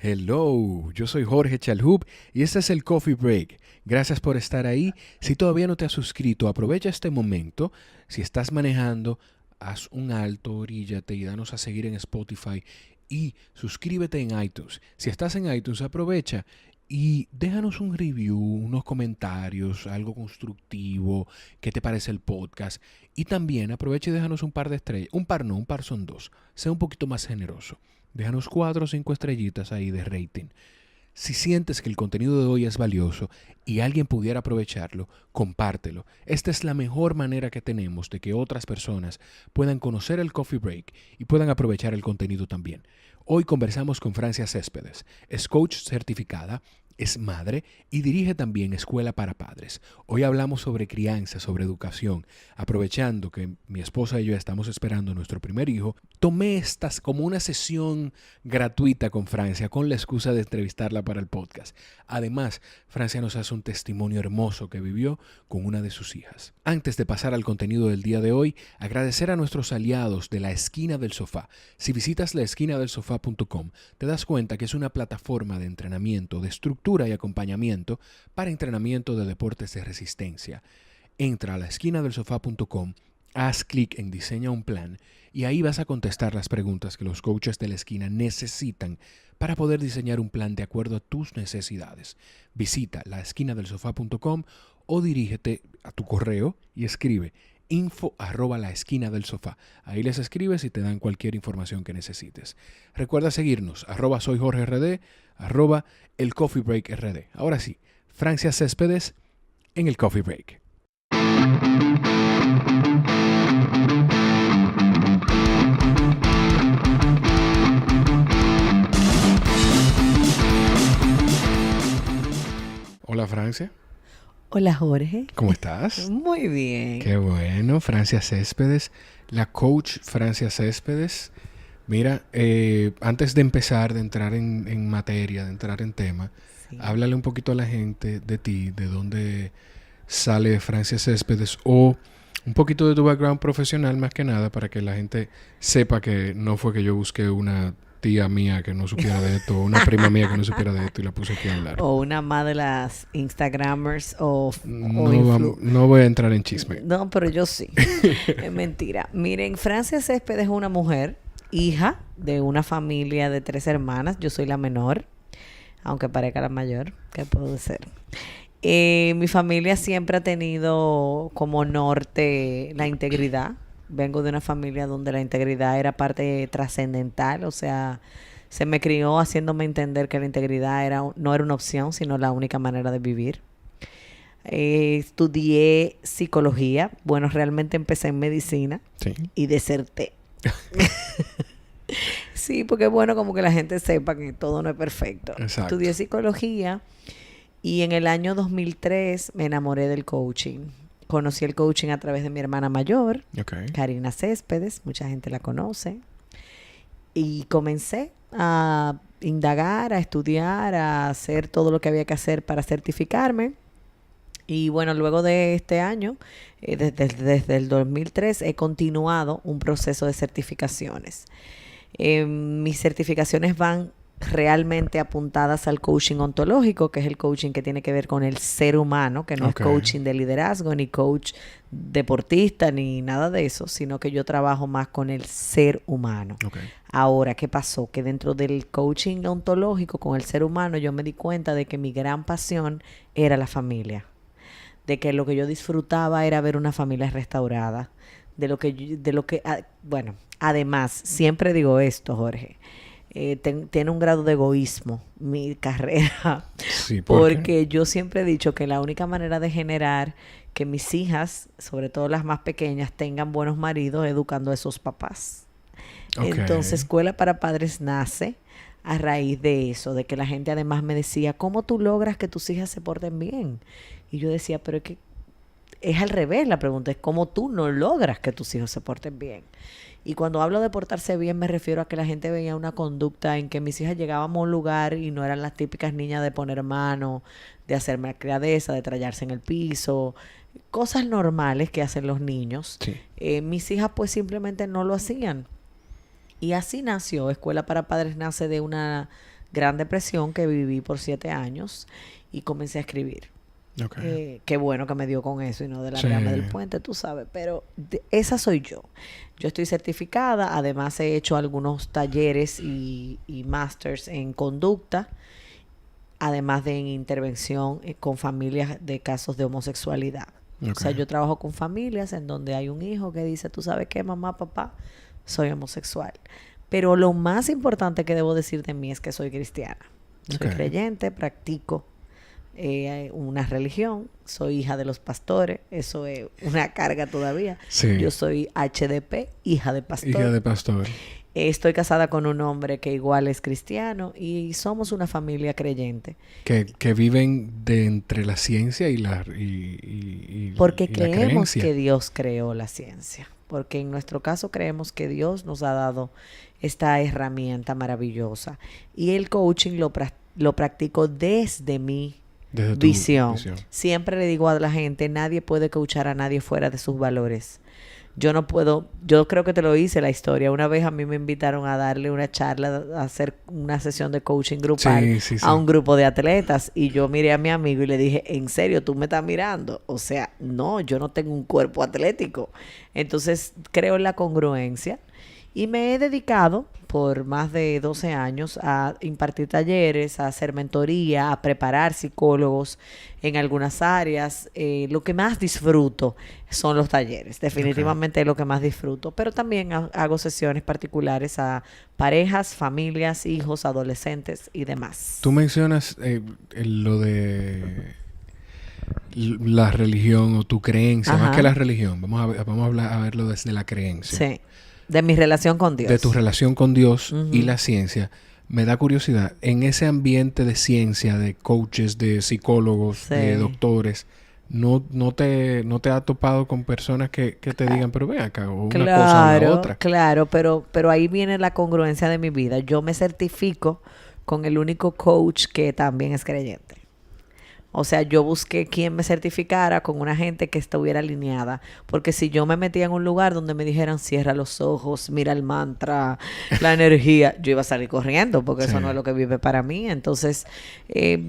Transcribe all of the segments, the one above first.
Hello, yo soy Jorge Chalhub y este es el Coffee Break. Gracias por estar ahí. Si todavía no te has suscrito, aprovecha este momento. Si estás manejando, haz un alto, oríllate y danos a seguir en Spotify y suscríbete en iTunes. Si estás en iTunes, aprovecha y déjanos un review, unos comentarios, algo constructivo, qué te parece el podcast. Y también aprovecha y déjanos un par de estrellas. Un par son dos. Sea un poquito más generoso. Déjanos 4 o 5 estrellitas ahí de rating. Si sientes que el contenido de hoy es valioso y alguien pudiera aprovecharlo, compártelo. Esta es la mejor manera que tenemos de que otras personas puedan conocer el Coffee Break y puedan aprovechar el contenido también. Hoy conversamos con Francia Céspedes. Es coach certificada, es madre y dirige también Escuela para Padres. Hoy hablamos sobre crianza, sobre educación. Aprovechando que mi esposa y yo estamos esperando a nuestro primer hijo, tomé estas como una sesión gratuita con Francia con la excusa de entrevistarla para el podcast. Además, Francia nos hace un testimonio hermoso que vivió con una de sus hijas. Antes de pasar al contenido del día de hoy, agradecer a nuestros aliados de La Esquina del Sofá. Si visitas laesquinadelsofá.com, te das cuenta que es una plataforma de entrenamiento, de estructura y acompañamiento para entrenamiento de deportes de resistencia. Entra a laesquinadelsofá.com, haz clic en Diseña un plan y ahí vas a contestar las preguntas que los coaches de la esquina necesitan para poder diseñar un plan de acuerdo a tus necesidades. Visita laesquinadelsofá.com o dirígete a tu correo y escribe info@laesquinadelsofá. Ahí les escribes y te dan cualquier información que necesites. Recuerda seguirnos, @soyjorgerd, @elcoffeebreakrd. Ahora sí, Francia Céspedes en el Coffee Break. Hola Francia. Hola Jorge. ¿Cómo estás? Muy bien. Qué bueno, Francia Céspedes, la coach Francia Céspedes. Mira, antes de empezar, de entrar en materia, de entrar en tema, Sí. háblale un poquito a la gente de ti, de dónde sale Francia Céspedes o un poquito de tu background profesional más que nada para que la gente sepa que no fue que yo busqué una tía mía que no supiera de esto, una prima mía que no supiera de esto y la puse aquí a hablar. O una más de las Instagramers o No voy a entrar en chisme. No, pero yo sí. Es mentira. Miren, Francia Céspedes es una mujer, hija de una familia de 3 hermanas. Yo soy la menor, aunque parezca la mayor. ¿Qué puedo ser? Mi familia siempre ha tenido como norte la integridad. Vengo de una familia donde la integridad era parte trascendental, o sea, se me crió haciéndome entender que la integridad no era una opción, sino la única manera de vivir. Estudié psicología, bueno, realmente empecé en medicina y deserté. Sí, porque es bueno como que la gente sepa que todo no es perfecto. Exacto. Estudié psicología y en el año 2003 me enamoré del coaching. Conocí el coaching a través de mi hermana mayor, Karina Céspedes, mucha gente la conoce. Y comencé a indagar, a estudiar, a hacer todo lo que había que hacer para certificarme. Y bueno, luego de este año, desde el 2003, he continuado un proceso de certificaciones. Mis certificaciones van realmente apuntadas al coaching ontológico, que es el coaching que tiene que ver con el ser humano, que no es coaching de liderazgo, ni coach deportista, ni nada de eso, sino que yo trabajo más con el ser humano. Ahora, ¿qué pasó? Que dentro del coaching ontológico con el ser humano, yo me di cuenta de que mi gran pasión era la familia. De que lo que yo disfrutaba era ver una familia restaurada. Bueno, además, siempre digo esto, Jorge. Tiene un grado de egoísmo mi carrera. Sí, porque yo siempre he dicho que la única manera de generar que mis hijas, sobre todo las más pequeñas, tengan buenos maridos es educando a esos papás. Entonces, Escuela para Padres nace a raíz de eso, de que la gente además me decía, ¿cómo tú logras que tus hijas se porten bien? Y yo decía, pero es que es al revés la pregunta, es cómo tú no logras que tus hijos se porten bien. Y cuando hablo de portarse bien me refiero a que la gente veía una conducta en que mis hijas llegábamos a un lugar y no eran las típicas niñas de poner mano, de hacer malcriadeza, de trallarse en el piso, cosas normales que hacen los niños. Sí. Mis hijas pues simplemente no lo hacían. Y así nació. Escuela para Padres nace de una gran depresión que viví por 7 años y comencé a escribir. Okay. Qué bueno que me dio con eso y no de la rama del puente, tú sabes, pero esa soy yo. Yo estoy certificada, además he hecho algunos talleres y másters en conducta, además de en intervención con familias de casos de homosexualidad. Okay. O sea, yo trabajo con familias en donde hay un hijo que dice, tú sabes qué, mamá, papá, soy homosexual. Pero lo más importante que debo decir de mí es que soy cristiana. Soy creyente, practico una religión, soy hija de los pastores, eso es una carga todavía. Sí. Yo soy HDP, hija de pastor. Hija de pastor. Estoy casada con un hombre que igual es cristiano y somos una familia creyente. Que viven de entre la ciencia y la porque y creemos que Dios creó la ciencia. Porque en nuestro caso creemos que Dios nos ha dado esta herramienta maravillosa. Y el coaching lo practico desde mi visión. Siempre le digo a la gente, nadie puede coachar a nadie fuera de sus valores. Yo no puedo, yo creo que te lo hice la historia. Una vez a mí me invitaron a darle una charla, a hacer una sesión de coaching grupal a un grupo de atletas. Y yo miré a mi amigo y le dije, ¿en serio tú me estás mirando? O sea, no, yo no tengo un cuerpo atlético. Entonces creo en la congruencia. Y me he dedicado por más de 12 años a impartir talleres, a hacer mentoría, a preparar psicólogos en algunas áreas. Lo que más disfruto son los talleres. Definitivamente es lo que más disfruto. Pero también hago sesiones particulares a parejas, familias, hijos, adolescentes y demás. Tú mencionas lo de la religión o tu creencia. Ajá. Más que la religión. Vamos a verlo desde la creencia. Sí. De mi relación con Dios. De tu relación con Dios y la ciencia. Me da curiosidad, en ese ambiente de ciencia, de coaches, de psicólogos, de doctores, ¿no te has topado con personas que te digan, pero ven acá, o una cosa o la otra? Claro, pero ahí viene la congruencia de mi vida. Yo me certifico con el único coach que también es creyente. O sea, yo busqué quien me certificara con una gente que estuviera alineada. Porque si yo me metía en un lugar donde me dijeran, cierra los ojos, mira el mantra, la energía, yo iba a salir corriendo porque eso no es lo que vive para mí. Entonces,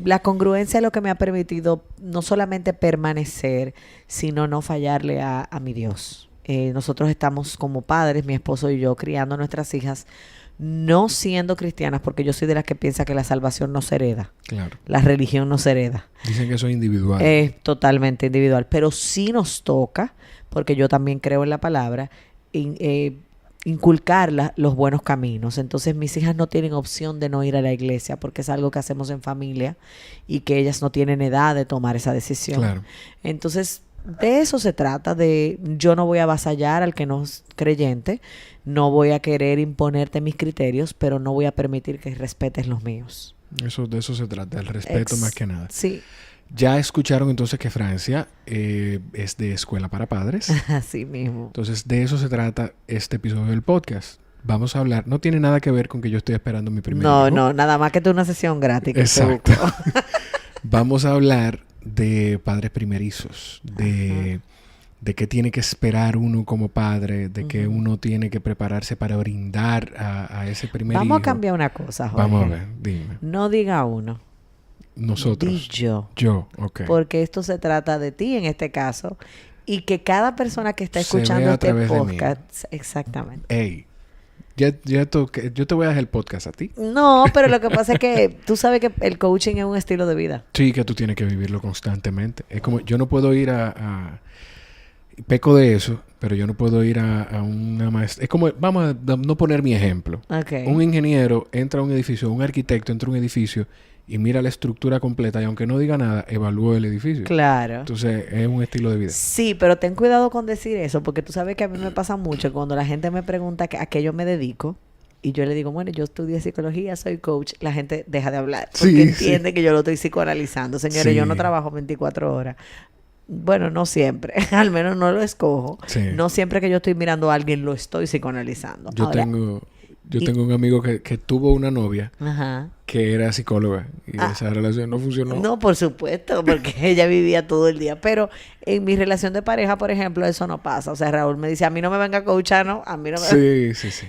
la congruencia es lo que me ha permitido no solamente permanecer, sino no fallarle a mi Dios. Nosotros estamos como padres, mi esposo y yo, criando a nuestras hijas, no siendo cristianas, porque yo soy de las que piensa que la salvación no se hereda. Claro. La religión no se hereda. Dicen que eso es individual. Es totalmente individual. Pero sí nos toca, porque yo también creo en la palabra, inculcar los buenos caminos. Entonces mis hijas no tienen opción de no ir a la iglesia, porque es algo que hacemos en familia y que ellas no tienen edad de tomar esa decisión. Claro. Entonces, de eso se trata, de yo no voy a avasallar al que no es creyente, no voy a querer imponerte mis criterios, pero no voy a permitir que respetes los míos. De eso se trata, el respeto más que nada. Sí. Ya escucharon entonces que Francia es de escuela para padres. Así mismo. Entonces de eso se trata este episodio del podcast. Vamos a hablar, no tiene nada que ver con que yo estoy esperando mi primer hijo. No, nada más que una sesión gratis. Exacto. Vamos a hablar de padres primerizos, de qué tiene que esperar uno como padre, de que uno tiene que prepararse para brindar a ese primer hijo. Vamos a cambiar una cosa, Jorge. Vamos a ver, dime. No diga uno. Nosotros. Di yo. Yo, ok. Porque esto se trata de ti en este caso y que cada persona que está escuchando este podcast... Exactamente. Ey. Yo te voy a dejar el podcast a ti. No, pero lo que pasa es que tú sabes que el coaching es un estilo de vida. Sí, que tú tienes que vivirlo constantemente. Es como, yo no puedo ir peco de eso, pero yo no puedo ir a una maestra. Es como, vamos a no poner mi ejemplo. Okay. Un ingeniero entra a un edificio, un arquitecto entra a un edificio y mira la estructura completa y aunque no diga nada, evalúa el edificio. Claro. Entonces, es un estilo de vida. Sí, pero ten cuidado con decir eso, porque tú sabes que a mí me pasa mucho cuando la gente me pregunta a qué yo me dedico y yo le digo, bueno, yo estudié psicología, soy coach, la gente deja de hablar porque entiende que yo lo estoy psicoanalizando. Señores, yo no trabajo 24 horas. Bueno, no siempre. Al menos no lo escojo. Sí. No siempre que yo estoy mirando a alguien lo estoy psicoanalizando. Yo tengo un amigo que tuvo una novia que era psicóloga y esa relación no funcionó. No, por supuesto, porque ella vivía todo el día. Pero en mi relación de pareja, por ejemplo, eso no pasa. O sea, Raúl me dice, a mí no me venga a coachar, ¿no? A mí no me... Sí.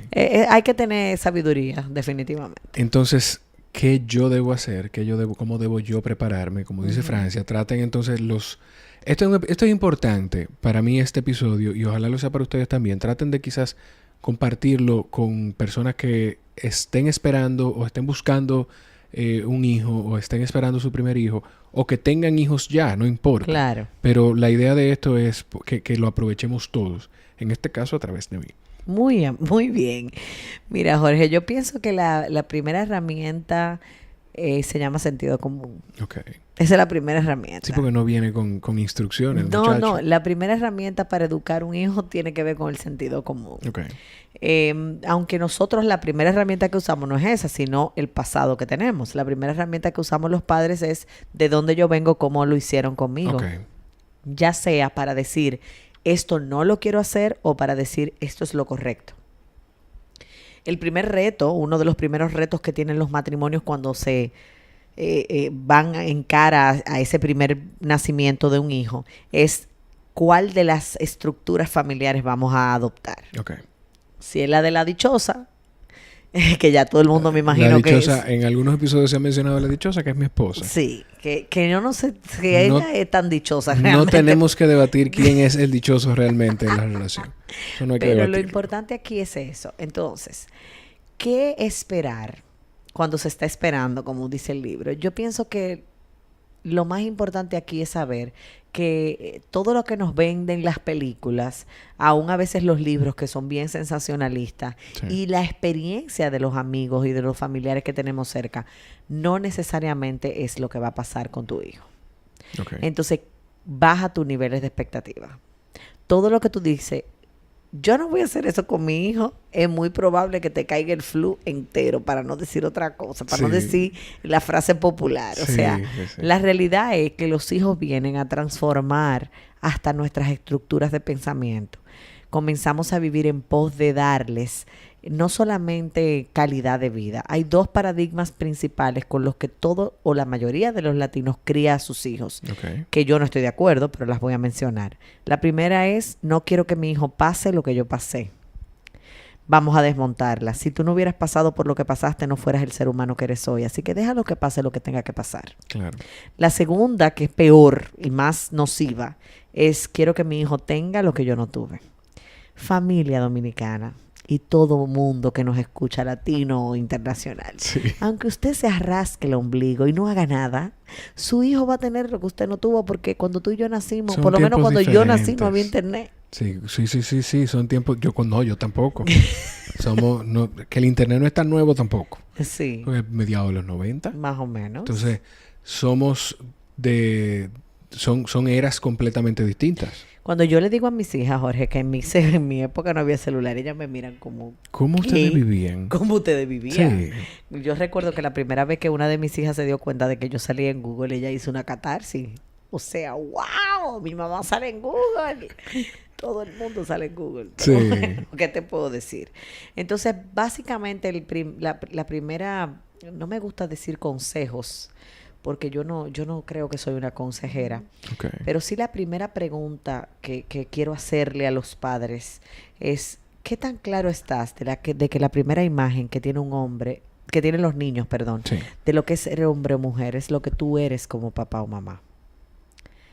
Hay que tener sabiduría, definitivamente. Entonces, qué yo debo hacer, cómo debo yo prepararme, como dice Francia. Traten entonces Esto es importante para mí, este episodio, y ojalá lo sea para ustedes también. Traten de quizás compartirlo con personas que estén esperando o estén buscando un hijo o estén esperando su primer hijo o que tengan hijos ya, no importa. Claro. Pero la idea de esto es que lo aprovechemos todos, en este caso a través de mí. Muy, muy bien. Mira, Jorge, yo pienso que la primera herramienta se llama sentido común. Okay. Esa es la primera herramienta. Sí, porque no viene con instrucciones. No, la primera herramienta para educar un hijo tiene que ver con el sentido común. Okay. Aunque nosotros la primera herramienta que usamos no es esa, sino el pasado que tenemos. La primera herramienta que usamos los padres es de dónde yo vengo, cómo lo hicieron conmigo. Okay. Ya sea para decir, esto no lo quiero hacer, o para decir, esto es lo correcto. El primer reto, uno de los primeros retos que tienen los matrimonios cuando se van en cara a ese primer nacimiento de un hijo, es cuál de las estructuras familiares vamos a adoptar. Okay. Si es la de la dichosa, que ya todo el mundo me imagino la dichosa, que es. En algunos episodios se ha mencionado la dichosa, que es mi esposa. Sí, que yo no sé si ella es tan dichosa realmente. No tenemos que debatir quién es el dichoso realmente en la relación. Eso no hay que Pero debatirlo. lo importante aquí es eso. Entonces, ¿qué esperar cuando se está esperando, como dice el libro? Yo pienso que lo más importante aquí es saber que todo lo que nos venden las películas, aún a veces los libros que son bien sensacionalistas, Sí. y la experiencia de los amigos y de los familiares que tenemos cerca, no necesariamente es lo que va a pasar con tu hijo. Okay. Entonces, baja tus niveles de expectativa. Todo lo que tú dices, yo no voy a hacer eso con mi hijo, es muy probable que te caiga el flu entero, para no decir otra cosa, para no decir la frase popular. O sea, la realidad es que los hijos vienen a transformar hasta nuestras estructuras de pensamiento. Comenzamos a vivir en pos de darles no solamente calidad de vida. Hay dos paradigmas principales con los que todo o la mayoría de los latinos cría a sus hijos, que yo no estoy de acuerdo, pero las voy a mencionar. La primera es, no quiero que mi hijo pase lo que yo pasé. Vamos a desmontarla. Si tú no hubieras pasado por lo que pasaste, no fueras el ser humano que eres hoy. Así que déjalo que pase lo que tenga que pasar. Claro. La segunda, que es peor y más nociva, es quiero que mi hijo tenga lo que yo no tuve. Familia dominicana y todo mundo que nos escucha, latino o internacional. Sí. Aunque usted se rasque el ombligo y no haga nada, su hijo va a tener lo que usted no tuvo, porque cuando tú y yo nacimos, Son por lo menos cuando yo nací, no diferentes. había internet. Sí, son tiempos. Yo tampoco. Que el internet no es tan nuevo tampoco. Sí. Porque es mediados de los 90. Más o menos. Entonces, son eras completamente distintas. Cuando yo le digo a mis hijas, Jorge, que en mi época no había celular, ellas me miran como... ¿Cómo ustedes vivían? ¿Cómo ustedes vivían? Sí. Yo recuerdo que la primera vez que una de mis hijas se dio cuenta de que yo salía en Google, ella hizo una catarsis. O sea, ¡wow! Mi mamá sale en Google. Todo el mundo sale en Google. Sí. ¿Qué te puedo decir? Entonces, básicamente, la primera... No me gusta decir consejos, porque yo no creo que soy una consejera. Okay. Pero sí, la primera pregunta que quiero hacerle a los padres es, ¿qué tan claro estás de que la primera imagen que tiene un hombre, que tienen los niños, perdón, Sí. de lo que es ser hombre o mujer, es lo que tú eres como papá o mamá?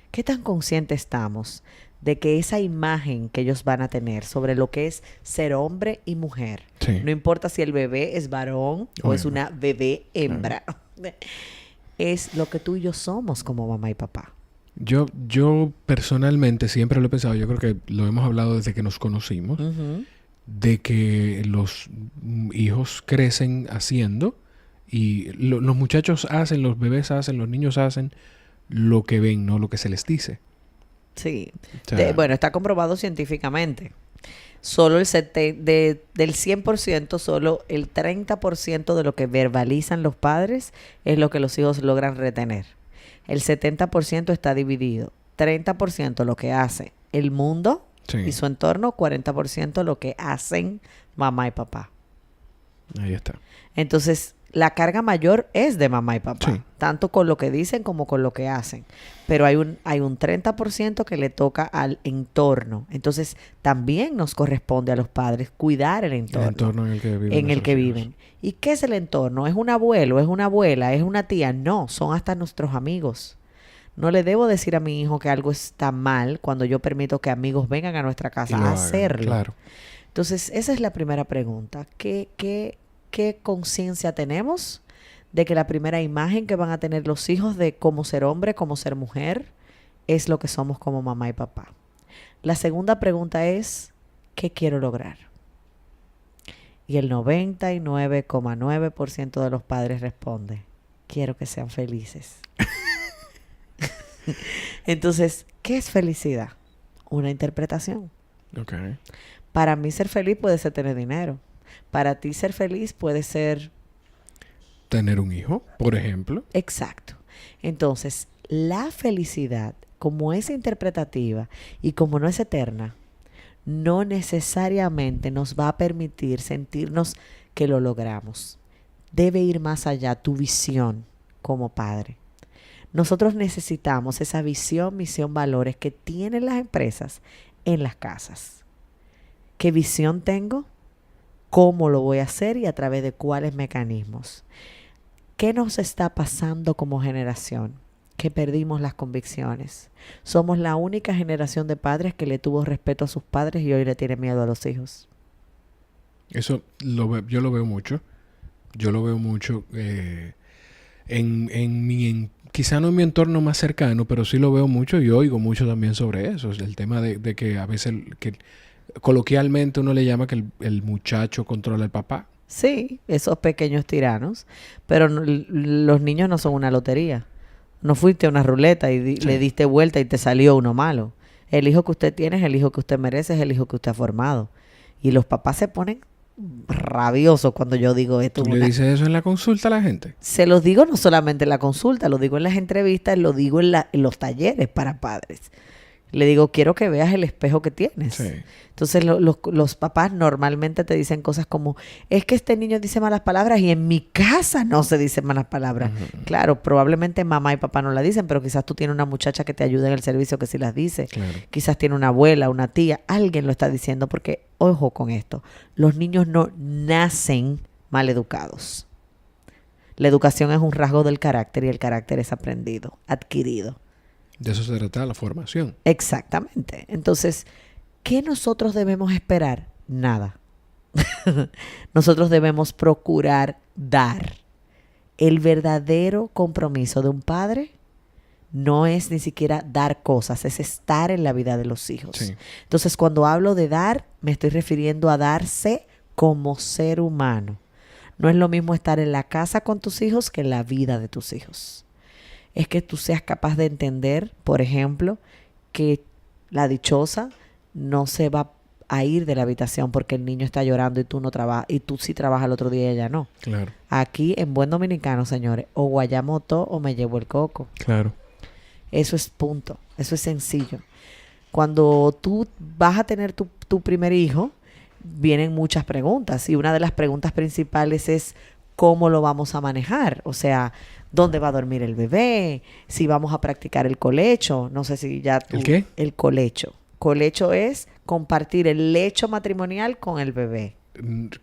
¿Qué tan conscientes estamos de que esa imagen que ellos van a tener sobre lo que es ser hombre y mujer, Sí. no importa si el bebé es varón o es una bebé hembra, es lo que tú y yo somos como mamá y papá? Yo personalmente siempre lo he pensado, yo creo que lo hemos hablado desde que nos conocimos, de que los hijos crecen haciendo y los muchachos hacen, los bebés hacen, los niños hacen lo que ven, no lo que se les dice. Sí. O sea, Bueno, está comprobado científicamente. Solo del 100%, solo el 30% de lo que verbalizan los padres es lo que los hijos logran retener. El 70% está dividido. 30% lo que hace el mundo sí. y su entorno, 40% lo que hacen mamá y papá. Ahí está. Entonces, la carga mayor es de mamá y papá, sí, tanto con lo que dicen como con lo que hacen. Pero hay un 30% que le toca al entorno. Entonces, también nos corresponde a los padres cuidar el entorno en el que viven. ¿Y qué es el entorno? ¿Es un abuelo? ¿Es una abuela? ¿Es una tía? No, son hasta nuestros amigos. No le debo decir a mi hijo que algo está mal cuando yo permito que amigos vengan a nuestra casa a hacerlo. Claro. Entonces, esa es la primera pregunta. ¿Qué conciencia tenemos de que la primera imagen que van a tener los hijos de cómo ser hombre, cómo ser mujer, es lo que somos como mamá y papá? La segunda pregunta es, ¿qué quiero lograr? Y el 99,9% de los padres responde, quiero que sean felices. Entonces, ¿qué es felicidad? Una interpretación. Okay. Para mí ser feliz puede ser tener dinero. Para ti ser feliz puede ser... tener un hijo, por ejemplo. Exacto. Entonces, la felicidad, como es interpretativa y como no es eterna, no necesariamente nos va a permitir sentirnos que lo logramos. Debe ir más allá tu visión como padre. Nosotros necesitamos esa visión, misión, valores que tienen las empresas en las casas. ¿Qué visión tengo? ¿Cómo lo voy a hacer y a través de cuáles mecanismos? ¿Qué nos está pasando como generación? Que perdimos las convicciones. Somos la única generación de padres que le tuvo respeto a sus padres y hoy le tiene miedo a los hijos. Eso yo lo veo mucho. Yo lo veo mucho quizá no en mi entorno más cercano, pero sí lo veo mucho y oigo mucho también sobre eso. El tema de que a veces coloquialmente uno le llama que el muchacho controla al papá. Sí, esos pequeños tiranos. Pero los niños no son una lotería. No fuiste a una ruleta y le diste vuelta y te salió uno malo. El hijo que usted tiene es el hijo que usted merece, es el hijo que usted ha formado. Y los papás se ponen rabiosos cuando yo digo esto. ¿Tú le dices eso en la consulta a la gente? Se los digo no solamente en la consulta, lo digo en las entrevistas, lo digo en los talleres para padres. Le digo, quiero que veas el espejo que tienes. Sí. Entonces los papás normalmente te dicen cosas como, es que este niño dice malas palabras y en mi casa no se dicen malas palabras. Uh-huh. Claro, probablemente mamá y papá no la dicen, pero quizás tú tienes una muchacha que te ayuda en el servicio que sí las dice. Claro. Quizás tiene una abuela, una tía, alguien lo está diciendo porque, ojo con esto, los niños no nacen mal educados. La educación es un rasgo del carácter y el carácter es aprendido, adquirido. De eso se trata la formación. Exactamente. Entonces, ¿qué nosotros debemos esperar? Nada. Nosotros debemos procurar dar. El verdadero compromiso de un padre no es ni siquiera dar cosas, es estar en la vida de los hijos. Sí. Entonces, cuando hablo de dar, me estoy refiriendo a darse como ser humano. No es lo mismo estar en la casa con tus hijos que en la vida de tus hijos. Es que tú seas capaz de entender, por ejemplo, que la dichosa no se va a ir de la habitación porque el niño está llorando y tú no trabajas, y tú sí trabajas el otro día y ella no. Claro. Aquí, en buen dominicano, señores, o guayamo todo o me llevo el coco. Claro. Eso es punto. Eso es sencillo. Cuando tú vas a tener tu primer hijo, vienen muchas preguntas. Y una de las preguntas principales es cómo lo vamos a manejar. O sea, ¿dónde va a dormir el bebé? Si vamos a practicar el colecho. No sé si ya tú... ¿El qué? El colecho. Colecho es compartir el lecho matrimonial con el bebé.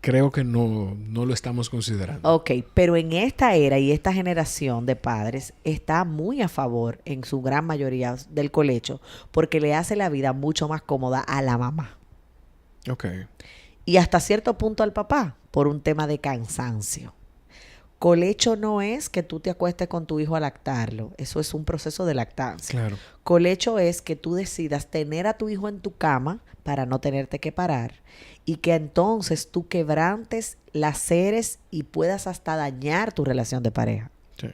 Creo que no lo estamos considerando. Ok, pero en esta era y esta generación de padres está muy a favor, en su gran mayoría, del colecho, porque le hace la vida mucho más cómoda a la mamá. Ok. Y hasta cierto punto al papá, por un tema de cansancio. Colecho no es que tú te acuestes con tu hijo a lactarlo. Eso es un proceso de lactancia. Claro. Colecho es que tú decidas tener a tu hijo en tu cama para no tenerte que parar y que entonces tú quebrantes, laceres y puedas hasta dañar tu relación de pareja. Sí.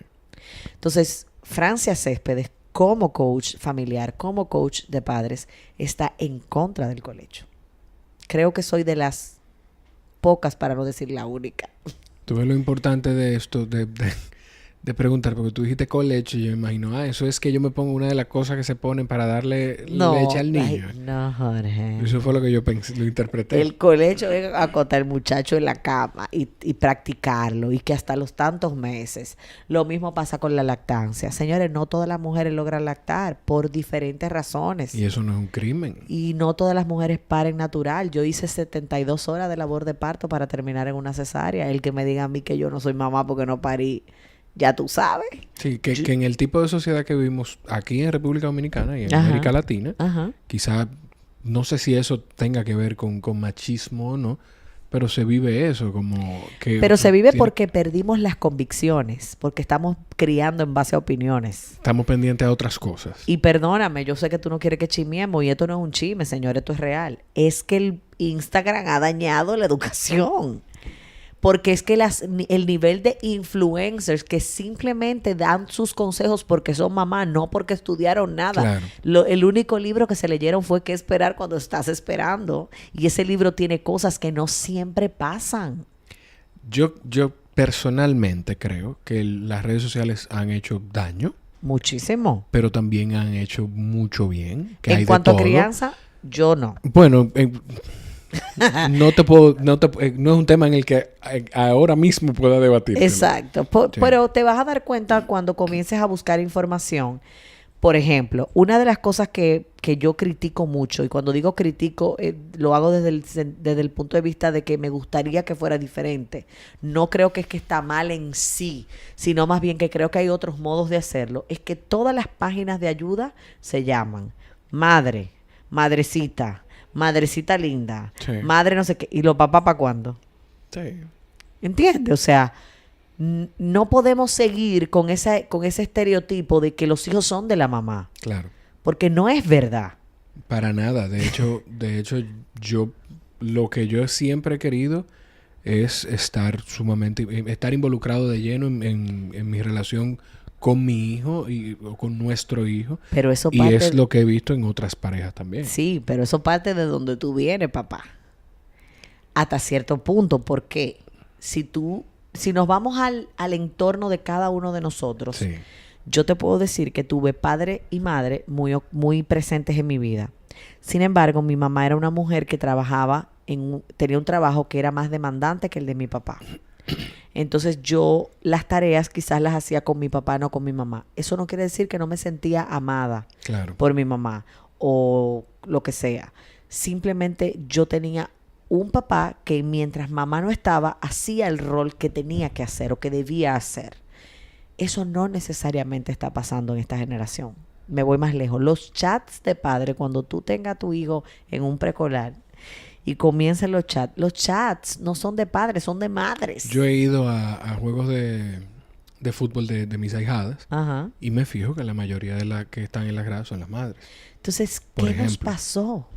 Entonces, Francia Céspedes, como coach familiar, como coach de padres, está en contra del colecho. Creo que soy de las pocas, para no decir la única. Tú ves lo importante de esto, de preguntar, porque tú dijiste colecho y yo me imagino, eso es que yo me pongo una de las cosas que se ponen para darle leche al niño. Ay, no, Jorge. Eso fue lo que yo pensé, lo interpreté. El colecho es acotar al muchacho en la cama y practicarlo y que hasta los tantos meses. Lo mismo pasa con la lactancia. Señores, no todas las mujeres logran lactar por diferentes razones. Y eso no es un crimen. Y no todas las mujeres paren natural. Yo hice 72 horas de labor de parto para terminar en una cesárea. El que me diga a mí que yo no soy mamá porque no parí, ya tú sabes. Sí, que en el tipo de sociedad que vivimos aquí en República Dominicana y en América Latina, quizá, no sé si eso tenga que ver con machismo o no, pero se vive eso, como que... Pero se vive porque perdimos las convicciones, porque estamos criando en base a opiniones. Estamos pendientes a otras cosas. Y perdóname, yo sé que tú no quieres que chimiemos, y esto no es un chisme, señor, esto es real. Es que el Instagram ha dañado la educación. Porque es que el nivel de influencers que simplemente dan sus consejos porque son mamá, no porque estudiaron nada. Claro. El único libro que se leyeron fue ¿Qué esperar cuando estás esperando? Y ese libro tiene cosas que no siempre pasan. Yo personalmente creo que las redes sociales han hecho daño. Muchísimo. Pero también han hecho mucho bien. Que en hay cuanto de a todo. crianza, yo no. Bueno, no es un tema en el que ahora mismo pueda debatir. Exacto. Sí. Pero te vas a dar cuenta cuando comiences a buscar información. Por ejemplo, una de las cosas que yo critico mucho, y cuando digo critico, lo hago desde el punto de vista de que me gustaría que fuera diferente. No creo que es que está mal en sí, sino más bien que creo que hay otros modos de hacerlo. Es que todas las páginas de ayuda se llaman madre, madrecita, madrecita linda, Sí. madre no sé qué. ¿Y los papás para cuándo? Sí. ¿Entiendes? O sea, no podemos seguir con ese estereotipo de que los hijos son de la mamá. Claro. Porque no es verdad. Para nada. De hecho, lo que yo siempre he querido es estar involucrado de lleno en mi relación con mi hijo o con nuestro hijo. Pero eso y es lo que he visto en otras parejas también. Sí, pero eso parte de donde tú vienes, papá. Hasta cierto punto, porque si nos vamos al entorno de cada uno de nosotros, Sí. yo te puedo decir que tuve padre y madre muy, muy presentes en mi vida. Sin embargo, mi mamá era una mujer que tenía un trabajo que era más demandante que el de mi papá. Entonces yo las tareas quizás las hacía con mi papá, no con mi mamá. Eso no quiere decir que no me sentía amada por mi mamá o lo que sea. Simplemente yo tenía un papá que mientras mamá no estaba, hacía el rol que tenía que hacer o que debía hacer. Eso no necesariamente está pasando en esta generación. Me voy más lejos. Los chats de padre, cuando tú tengas a tu hijo en un preescolar y comiencen los chats no son de padres, son de madres. Yo he ido a juegos de fútbol de mis ahijadas. Ajá. Y me fijo que la mayoría de las que están en las gradas son las madres. Entonces, Por ¿qué nos ejemplo. pasó?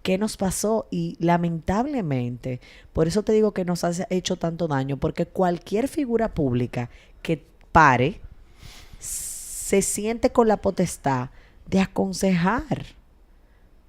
¿Qué nos pasó? Y lamentablemente, por eso te digo que nos ha hecho tanto daño, porque cualquier figura pública que pare se siente con la potestad de aconsejar.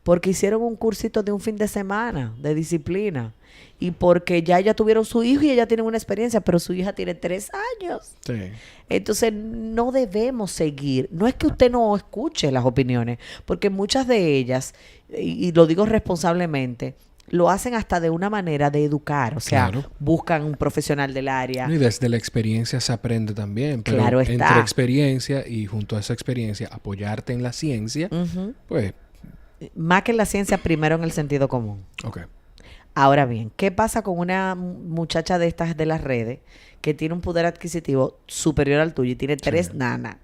Porque hicieron un cursito de un fin de semana de disciplina. Y porque ya tuvieron su hijo y ella tiene una experiencia, pero su hija tiene 3 años. Sí. Entonces no debemos seguir. No es que usted no escuche las opiniones, porque muchas de ellas, y lo digo responsablemente, lo hacen hasta de una manera de educar. O sea, buscan un profesional del área. Y desde la experiencia se aprende también. Pero Claro está. entre experiencia y junto a esa experiencia apoyarte en la ciencia, pues... Más que en la ciencia, primero en el sentido común. Ok. Ahora bien, ¿qué pasa con una muchacha de estas de las redes que tiene un poder adquisitivo superior al tuyo y tiene 3 nanas?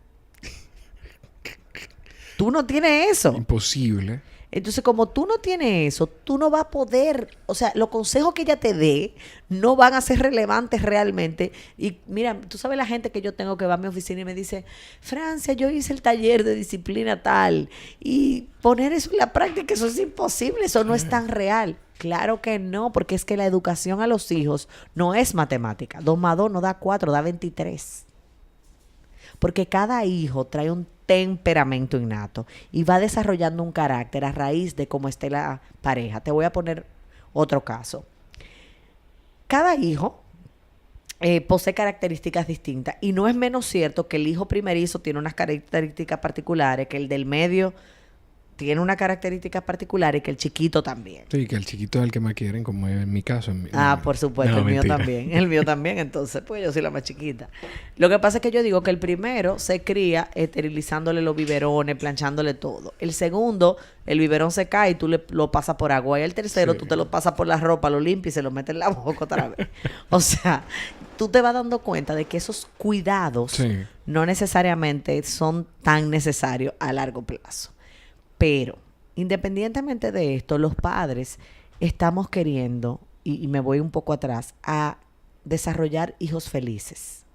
Tú no tienes eso. Imposible. Entonces, como tú no tienes eso, tú no vas a poder, o sea, los consejos que ella te dé no van a ser relevantes realmente. Y mira, tú sabes la gente que yo tengo que va a mi oficina y me dice, Francia, yo hice el taller de disciplina tal, y poner eso en la práctica, eso es imposible, eso no es tan real. Claro que no, porque es que la educación a los hijos no es matemática. 2 más 2 no da 4, da 23. Porque cada hijo trae un temperamento innato y va desarrollando un carácter a raíz de cómo esté la pareja. Te voy a poner otro caso. Cada hijo posee características distintas. Y no es menos cierto que el hijo primerizo tiene unas características particulares, que el del medio tiene una característica particular y que el chiquito también. Sí, que el chiquito es el que más quieren, como en mi caso. Por supuesto, el mío también. El mío también, entonces, pues yo soy la más chiquita. Lo que pasa es que yo digo que el primero se cría esterilizándole los biberones, planchándole todo. El segundo, el biberón se cae y tú lo pasas por agua. Y el tercero, tú te lo pasas por la ropa, lo limpias y se lo metes en la boca otra vez. O sea, tú te vas dando cuenta de que esos cuidados no necesariamente son tan necesarios a largo plazo. Pero, independientemente de esto, los padres estamos queriendo, y me voy un poco atrás, a desarrollar hijos felices.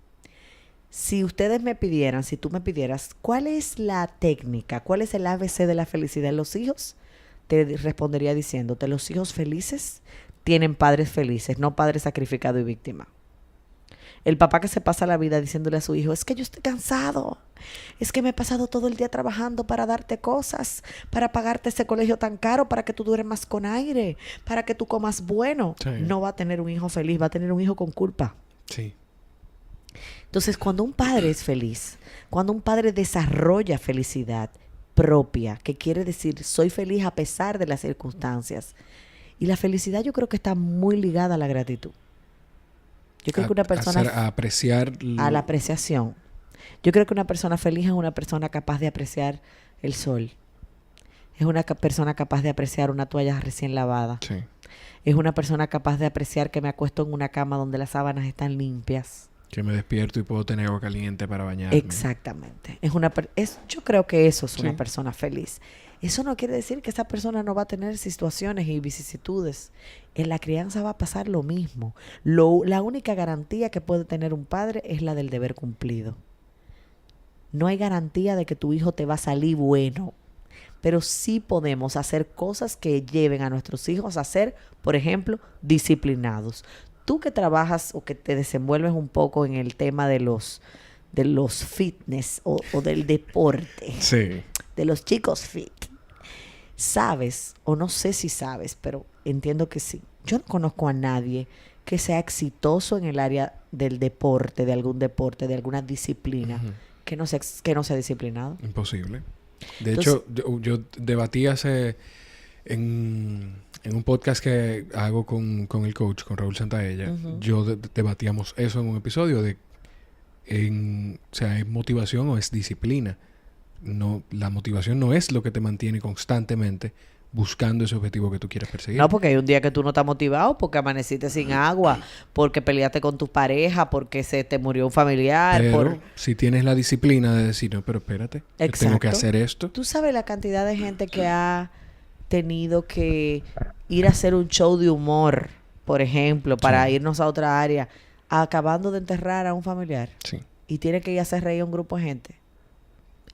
Si ustedes me pidieran, si tú me pidieras, ¿cuál es la técnica? ¿Cuál es el ABC de la felicidad en los hijos? Te respondería diciéndote, los hijos felices tienen padres felices, no padres sacrificados y víctimas. El papá que se pasa la vida diciéndole a su hijo, es que yo estoy cansado, es que me he pasado todo el día trabajando para darte cosas, para pagarte ese colegio tan caro, para que tú duermas con aire, para que tú comas bueno. Sí. No va a tener un hijo feliz, va a tener un hijo con culpa. Sí. Entonces, cuando un padre es feliz, cuando un padre desarrolla felicidad propia, que quiere decir, soy feliz a pesar de las circunstancias, y la felicidad yo creo que está muy ligada a la gratitud. Yo creo que una persona... A apreciar... A la apreciación. Yo creo que una persona feliz es una persona capaz de apreciar el sol. Es una persona capaz de apreciar una toalla recién lavada. Sí. Es una persona capaz de apreciar que me acuesto en una cama donde las sábanas están limpias. Que me despierto y puedo tener agua caliente para bañarme. Exactamente. Yo creo que eso es una persona feliz. Eso no quiere decir que esa persona no va a tener situaciones y vicisitudes. En la crianza va a pasar lo mismo. La única garantía que puede tener un padre es la del deber cumplido. No hay garantía de que tu hijo te va a salir bueno, pero sí podemos hacer cosas que lleven a nuestros hijos a ser, por ejemplo, disciplinados. Tú que trabajas o que te desenvuelves un poco en el tema de los fitness o del deporte, de los chicos fit, sabes, o no sé si sabes, pero entiendo que sí. Yo no conozco a nadie que sea exitoso en el área del deporte, de algún deporte, de alguna disciplina, que no sea disciplinado. Imposible. De hecho, yo debatí en un podcast que hago con el coach, con Raúl Santaella, debatíamos eso en un episodio de o sea, ¿es motivación o es disciplina? No, la motivación no es lo que te mantiene constantemente buscando ese objetivo que tú quieres perseguir. No, porque hay un día que tú no estás motivado, porque amaneciste sin agua, porque peleaste con tu pareja, porque se te murió un familiar. Pero si tienes la disciplina de decir, no, pero espérate, tengo que hacer esto. Tú sabes la cantidad de gente que ha tenido que ir a hacer un show de humor, por ejemplo, para irnos a otra área, acabando de enterrar a un familiar. Sí. Y tiene que ir a hacer reír a un grupo de gente.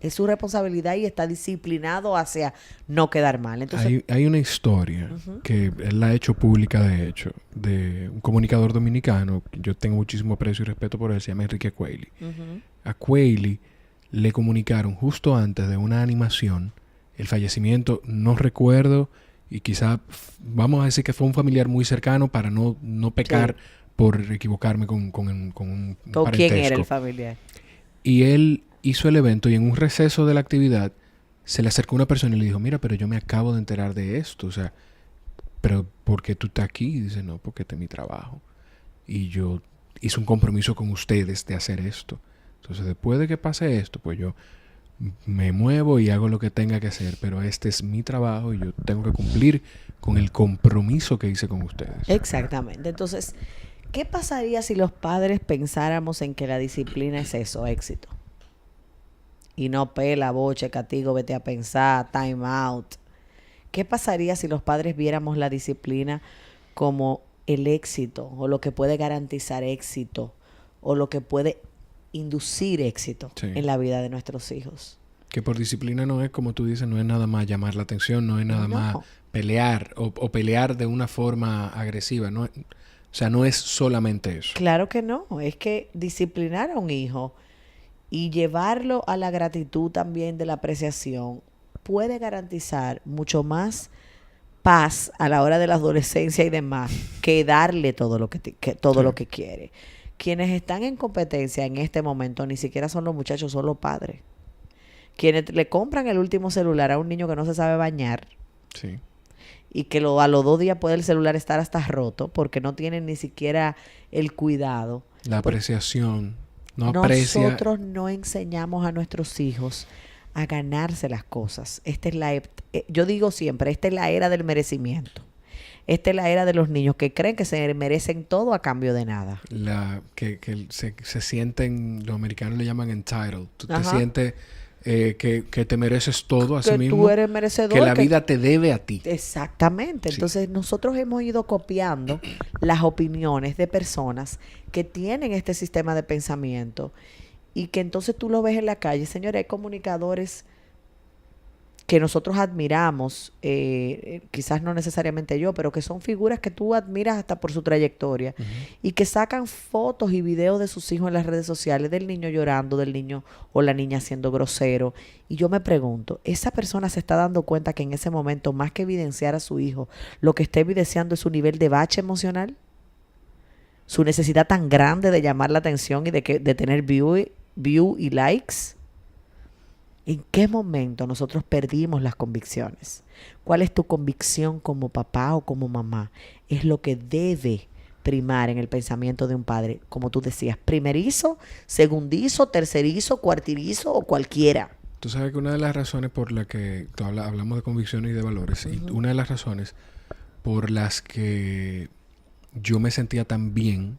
Es su responsabilidad y está disciplinado hacia no quedar mal. Entonces, hay una historia que él la ha hecho pública, de hecho, de un comunicador dominicano. Yo tengo muchísimo aprecio y respeto por él. Se llama Enrique Cuelli. A Cuelli le comunicaron justo antes de una animación el fallecimiento. No recuerdo, y quizá vamos a decir que fue un familiar muy cercano para no pecar por equivocarme con un parentesco. ¿Quién era el familiar? Y él hizo el evento y en un receso de la actividad se le acercó una persona y le dijo, mira, pero yo me acabo de enterar de esto, o sea, pero ¿por qué tú estás aquí? Y dice, no, porque este es mi trabajo. Y yo hice un compromiso con ustedes de hacer esto. Entonces, después de que pase esto, pues yo me muevo y hago lo que tenga que hacer, pero este es mi trabajo y yo tengo que cumplir con el compromiso que hice con ustedes. Exactamente. Entonces, ¿qué pasaría si los padres pensáramos en que la disciplina es eso, éxito? Y no pela, boche, castigo, vete a pensar, time out. ¿Qué pasaría si los padres viéramos la disciplina como el éxito o lo que puede garantizar éxito o lo que puede inducir éxito en la vida de nuestros hijos? Que por disciplina no es, como tú dices, no es nada más llamar la atención, no es nada más pelear o pelear de una forma agresiva. No, o sea, no es solamente eso. Claro que no. Es que disciplinar a un hijo y llevarlo a la gratitud también de la apreciación puede garantizar mucho más paz a la hora de la adolescencia y demás que darle todo lo que quiere. quienes están en competencia en este momento ni siquiera son los muchachos, son los padres. Quienes le compran el último celular a un niño que no se sabe bañar. Sí. Y que a los 2 días puede el celular estar hasta roto porque no tienen ni siquiera el cuidado. La apreciación. Nosotros no enseñamos a nuestros hijos a ganarse las cosas. Yo digo siempre, esta es la era del merecimiento. Esta es la era de los niños que creen que se merecen todo a cambio de nada. Que se sienten, los americanos le llaman entitled. Tú te sientes que te mereces todo a sí mismo. Que tú eres merecedor. Que la vida te debe a ti. Exactamente. Sí. Entonces nosotros hemos ido copiando las opiniones de personas que tienen este sistema de pensamiento y que entonces tú lo ves en la calle. Señores, hay comunicadores que nosotros admiramos, quizás no necesariamente yo, pero que son figuras que tú admiras hasta por su trayectoria, y que sacan fotos y videos de sus hijos en las redes sociales, del niño llorando, del niño o la niña siendo grosero. Y yo me pregunto, ¿esa persona se está dando cuenta que en ese momento, más que evidenciar a su hijo, lo que está evidenciando es su nivel de bache emocional? Su necesidad tan grande de llamar la atención y de tener view y likes. ¿En qué momento nosotros perdimos las convicciones? ¿Cuál es tu convicción como papá o como mamá? Es lo que debe primar en el pensamiento de un padre, como tú decías, primerizo, segundizo, tercerizo, cuartirizo o cualquiera. Tú sabes que una de las razones por las que hablamos de convicciones y de valores, y una de las razones por las que yo me sentía tan bien,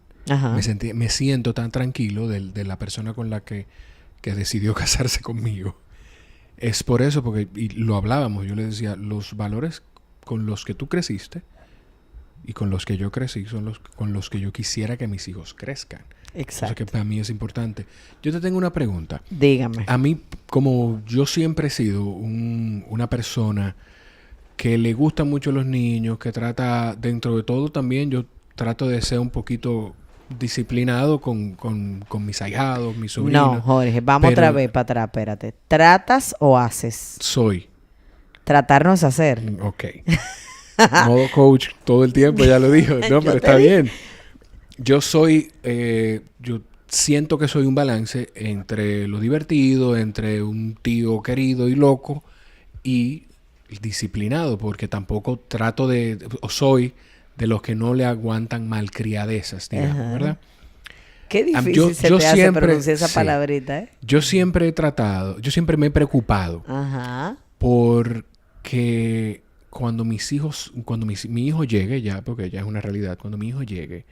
me siento tan tranquilo de la persona con la que decidió casarse conmigo, es por eso, porque y lo hablábamos, yo le decía, los valores con los que tú creciste y con los que yo crecí son los con los que yo quisiera que mis hijos crezcan. Exacto. O sea que para mí es importante. Yo te tengo una pregunta. Dígame. A mí, como yo siempre he sido una persona que le gustan mucho los niños, que trata, dentro de todo también, yo trato de ser un poquito disciplinado con mis ahijados, mis sobrinos. No, Jorge, vamos otra vez para atrás, espérate. ¿Tratas o haces? Soy. Tratar no es hacer. Ok. Modo coach todo el tiempo, ya lo dijo. No, pero está bien. Yo soy, yo siento que soy un balance entre lo divertido, entre un tío querido y loco y disciplinado, porque tampoco trato o soy de los que no le aguantan malcriadezas, digamos, ¿verdad? Qué difícil se te hace pronunciar esa palabrita, ¿eh? Yo siempre he tratado, yo siempre me he preocupado porque cuando mi hijo llegue ya, porque ya es una realidad, cuando mi hijo llegue,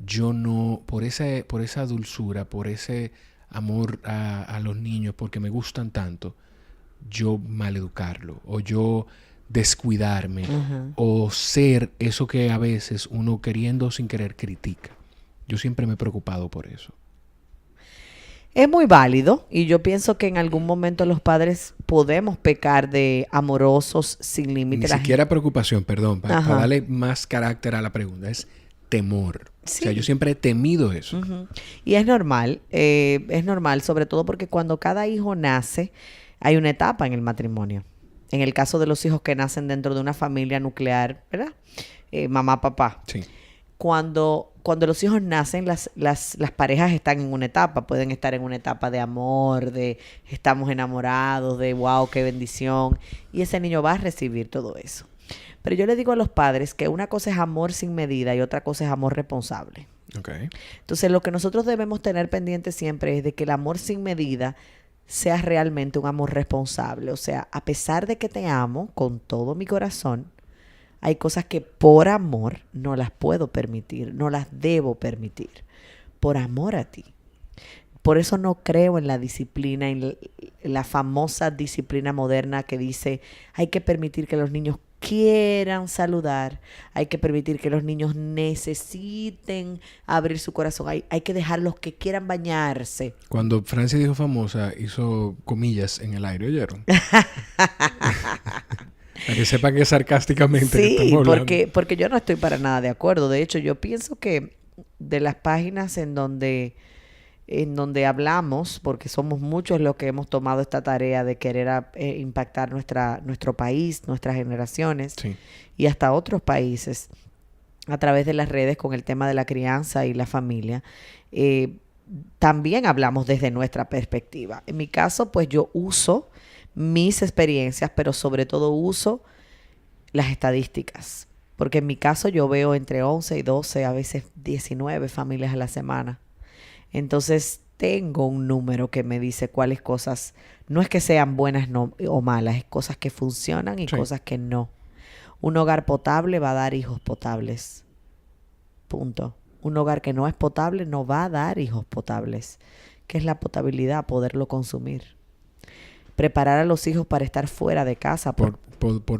yo no, por esa dulzura, por ese amor a los niños, porque me gustan tanto, yo maleducarlo, o yo descuidarme, o ser eso que a veces uno queriendo o sin querer critica. Yo siempre me he preocupado por eso. Es muy válido, y yo pienso que en algún momento los padres podemos pecar de amorosos sin límites. Ni siquiera preocupación, perdón, para darle más carácter a la pregunta, es temor. Sí. O sea, yo siempre he temido eso. Y es normal, sobre todo porque cuando cada hijo nace, hay una etapa en el matrimonio. En el caso de los hijos que nacen dentro de una familia nuclear, ¿verdad? Mamá, papá. Sí. Cuando los hijos nacen, las parejas están en una etapa. Pueden estar en una etapa de amor, de estamos enamorados, de wow, qué bendición. Y ese niño va a recibir todo eso. Pero yo le digo a los padres que una cosa es amor sin medida y otra cosa es amor responsable. Okay. Entonces, lo que nosotros debemos tener pendiente siempre es de que el amor sin medida sea realmente un amor responsable. O sea, a pesar de que te amo con todo mi corazón, hay cosas que por amor no las puedo permitir, no las debo permitir, por amor a ti. Por eso no creo en la disciplina, en la famosa disciplina moderna que dice hay que permitir que los niños quieran saludar, hay que permitir que los niños necesiten abrir su corazón, hay que dejarlos que quieran bañarse. Cuando Francia dijo famosa, hizo comillas en el aire, ¿oyeron? Para que sepan que sarcásticamente sí, estamos hablando. Porque yo no estoy para nada de acuerdo. De hecho, yo pienso que de las páginas en donde hablamos, porque somos muchos los que hemos tomado esta tarea de querer impactar nuestro país, nuestras generaciones, sí, y hasta otros países, a través de las redes con el tema de la crianza y la familia, también hablamos desde nuestra perspectiva. En mi caso, pues yo uso mis experiencias, pero sobre todo uso las estadísticas. Porque en mi caso yo veo entre 11 y 12, a veces 19 familias a la semana. Entonces tengo un número que me dice cuáles cosas, no es que sean buenas o malas, es cosas que funcionan y cosas que no. Un hogar potable va a dar hijos potables. Punto. Un hogar que no es potable no va a dar hijos potables. ¿Qué es la potabilidad? Poderlo consumir. Preparar a los hijos para estar fuera de casa. Por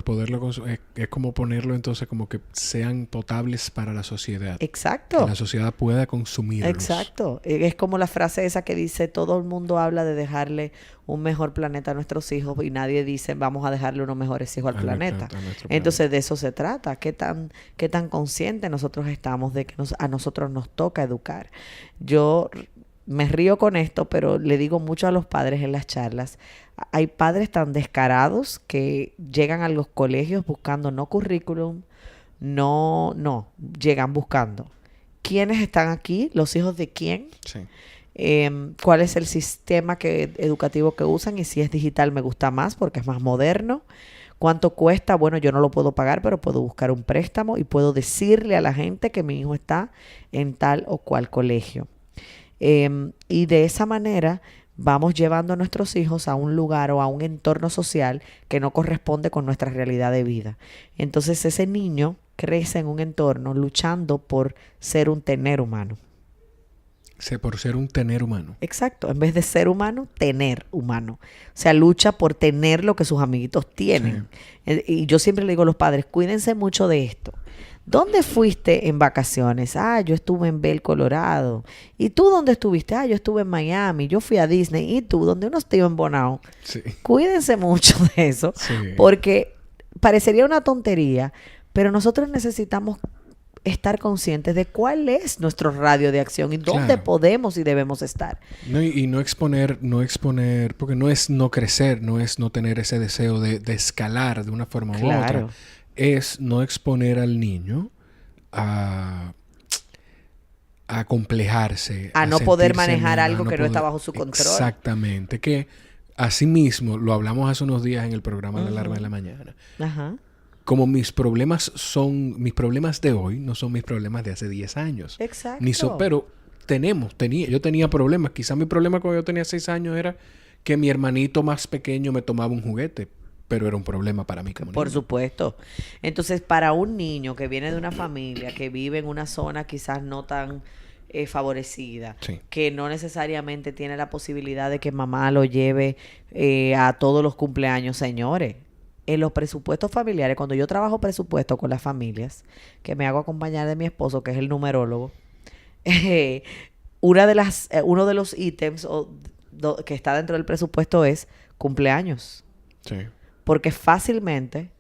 poderlo consumir. Es como ponerlo entonces como que sean potables para la sociedad. Exacto. Que la sociedad pueda consumirlos. Exacto. Es como la frase esa que dice, todo el mundo habla de dejarle un mejor planeta a nuestros hijos y nadie dice, vamos a dejarle unos mejores hijos al planeta. Entonces de eso se trata. ¿Qué tan conscientes nosotros estamos de que a nosotros nos toca educar? Yo me río con esto, pero le digo mucho a los padres en las charlas. Hay padres tan descarados que llegan a los colegios buscando no currículum, llegan buscando. ¿Quiénes están aquí? ¿Los hijos de quién? Sí. ¿Cuál es el sistema educativo que usan? Y si es digital me gusta más porque es más moderno. ¿Cuánto cuesta? Bueno, yo no lo puedo pagar, pero puedo buscar un préstamo y puedo decirle a la gente que mi hijo está en tal o cual colegio. Y de esa manera vamos llevando a nuestros hijos a un lugar o a un entorno social que no corresponde con nuestra realidad de vida. Entonces ese niño crece en un entorno luchando por ser un tener humano. Por ser un tener humano. Exacto. En vez de ser humano, tener humano. O sea, lucha por tener lo que sus amiguitos tienen. Sí. Y yo siempre le digo a los padres, cuídense mucho de esto. ¿Dónde fuiste en vacaciones? Yo estuve en Bell, Colorado. ¿Y tú dónde estuviste? Yo estuve en Miami. Yo fui a Disney. ¿Y tú? ¿Dónde uno estuvo en Bonao? Sí. Cuídense mucho de eso. Sí. Porque parecería una tontería, pero nosotros necesitamos estar conscientes de cuál es nuestro radio de acción y dónde podemos y debemos estar. No, y no exponer, porque no es no crecer, no es no tener ese deseo de escalar de una forma u otra. Es no exponer al niño a complejarse. A no poder manejar algo que no está bajo su control. Exactamente. Que así mismo, lo hablamos hace unos días en el programa La Alarma de la Mañana. Ajá. Como mis problemas de hoy, no son mis problemas de hace 10 años. Exacto. Pero yo tenía problemas. Quizá mi problema cuando yo tenía 6 años era que mi hermanito más pequeño me tomaba un juguete. Pero era un problema para mí como niño. Por supuesto. Entonces, para un niño que viene de una familia que vive en una zona quizás no tan favorecida, sí, que no necesariamente tiene la posibilidad de que mamá lo lleve a todos los cumpleaños, señores. En los presupuestos familiares, cuando yo trabajo presupuesto con las familias, que me hago acompañar de mi esposo, que es el numerólogo, uno de los ítems que está dentro del presupuesto es cumpleaños. Sí. Porque fácilmente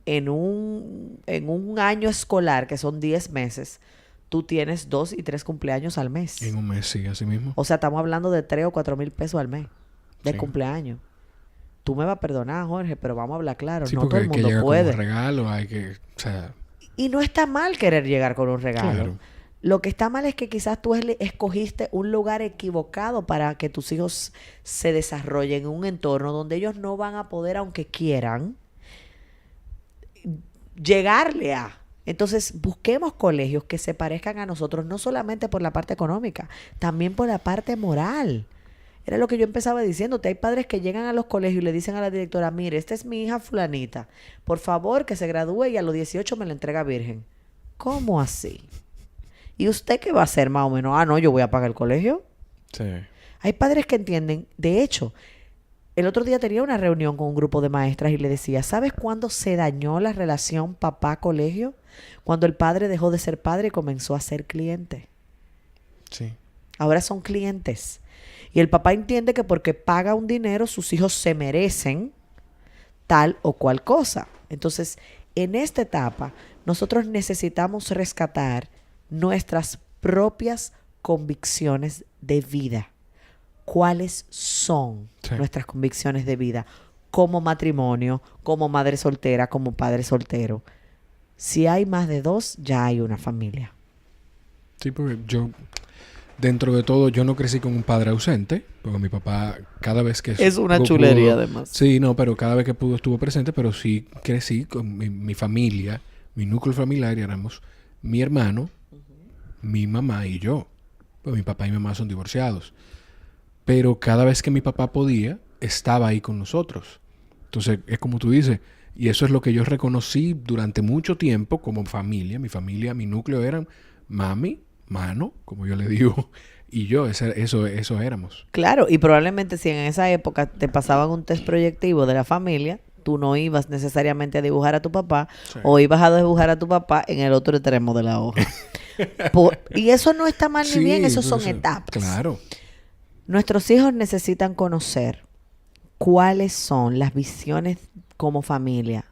en un año escolar, que son 10 meses, tú tienes 2 y 3 cumpleaños al mes. En un mes, sí, así mismo. O sea, estamos hablando de 3 o 4 mil pesos al mes de cumpleaños. Tú me vas a perdonar, Jorge, pero vamos a hablar claro. Sí, no todo el mundo puede. Con un regalo, hay que... O sea... Y no está mal querer llegar con un regalo. Claro. Lo que está mal es que quizás tú escogiste un lugar equivocado para que tus hijos se desarrollen en un entorno donde ellos no van a poder, aunque quieran, llegarle a. Entonces, busquemos colegios que se parezcan a nosotros, no solamente por la parte económica, también por la parte moral. Era lo que yo empezaba diciéndote. Hay padres que llegan a los colegios y le dicen a la directora, mire, esta es mi hija fulanita. Por favor, que se gradúe y a los 18 me la entrega virgen. ¿Cómo así? ¿Y usted qué va a hacer más o menos? No, yo voy a pagar el colegio. Sí. Hay padres que entienden. De hecho, el otro día tenía una reunión con un grupo de maestras y le decía, ¿sabes cuándo se dañó la relación papá-colegio? Cuando el padre dejó de ser padre y comenzó a ser cliente. Sí. Ahora son clientes. Y el papá entiende que porque paga un dinero, sus hijos se merecen tal o cual cosa. Entonces, en esta etapa, nosotros necesitamos rescatar nuestras propias convicciones de vida. ¿Cuáles son nuestras convicciones de vida? Como matrimonio, como madre soltera, como padre soltero. Si hay más de 2, ya hay una familia. Sí, porque yo, dentro de todo, yo no crecí con un padre ausente, porque mi papá cada vez que... Es una chulería, además. Sí, no, pero cada vez que pudo estuvo presente, pero sí crecí con mi familia, mi núcleo familiar, y éramos mi hermano, mi mamá y yo. Pues mi papá y mi mamá son divorciados. Pero cada vez que mi papá podía, estaba ahí con nosotros. Entonces, es como tú dices, y eso es lo que yo reconocí durante mucho tiempo como familia. Mi familia, mi núcleo eran mami, mano, como yo le digo, y yo, eso éramos. Claro, y probablemente si en esa época te pasaban un test proyectivo de la familia, tú no ibas necesariamente a dibujar a tu papá, sí, o ibas a dibujar a tu papá en el otro extremo de la hoja. Y eso no está mal ni bien, eso son etapas. Claro. Nuestros hijos necesitan conocer cuáles son las visiones como familia.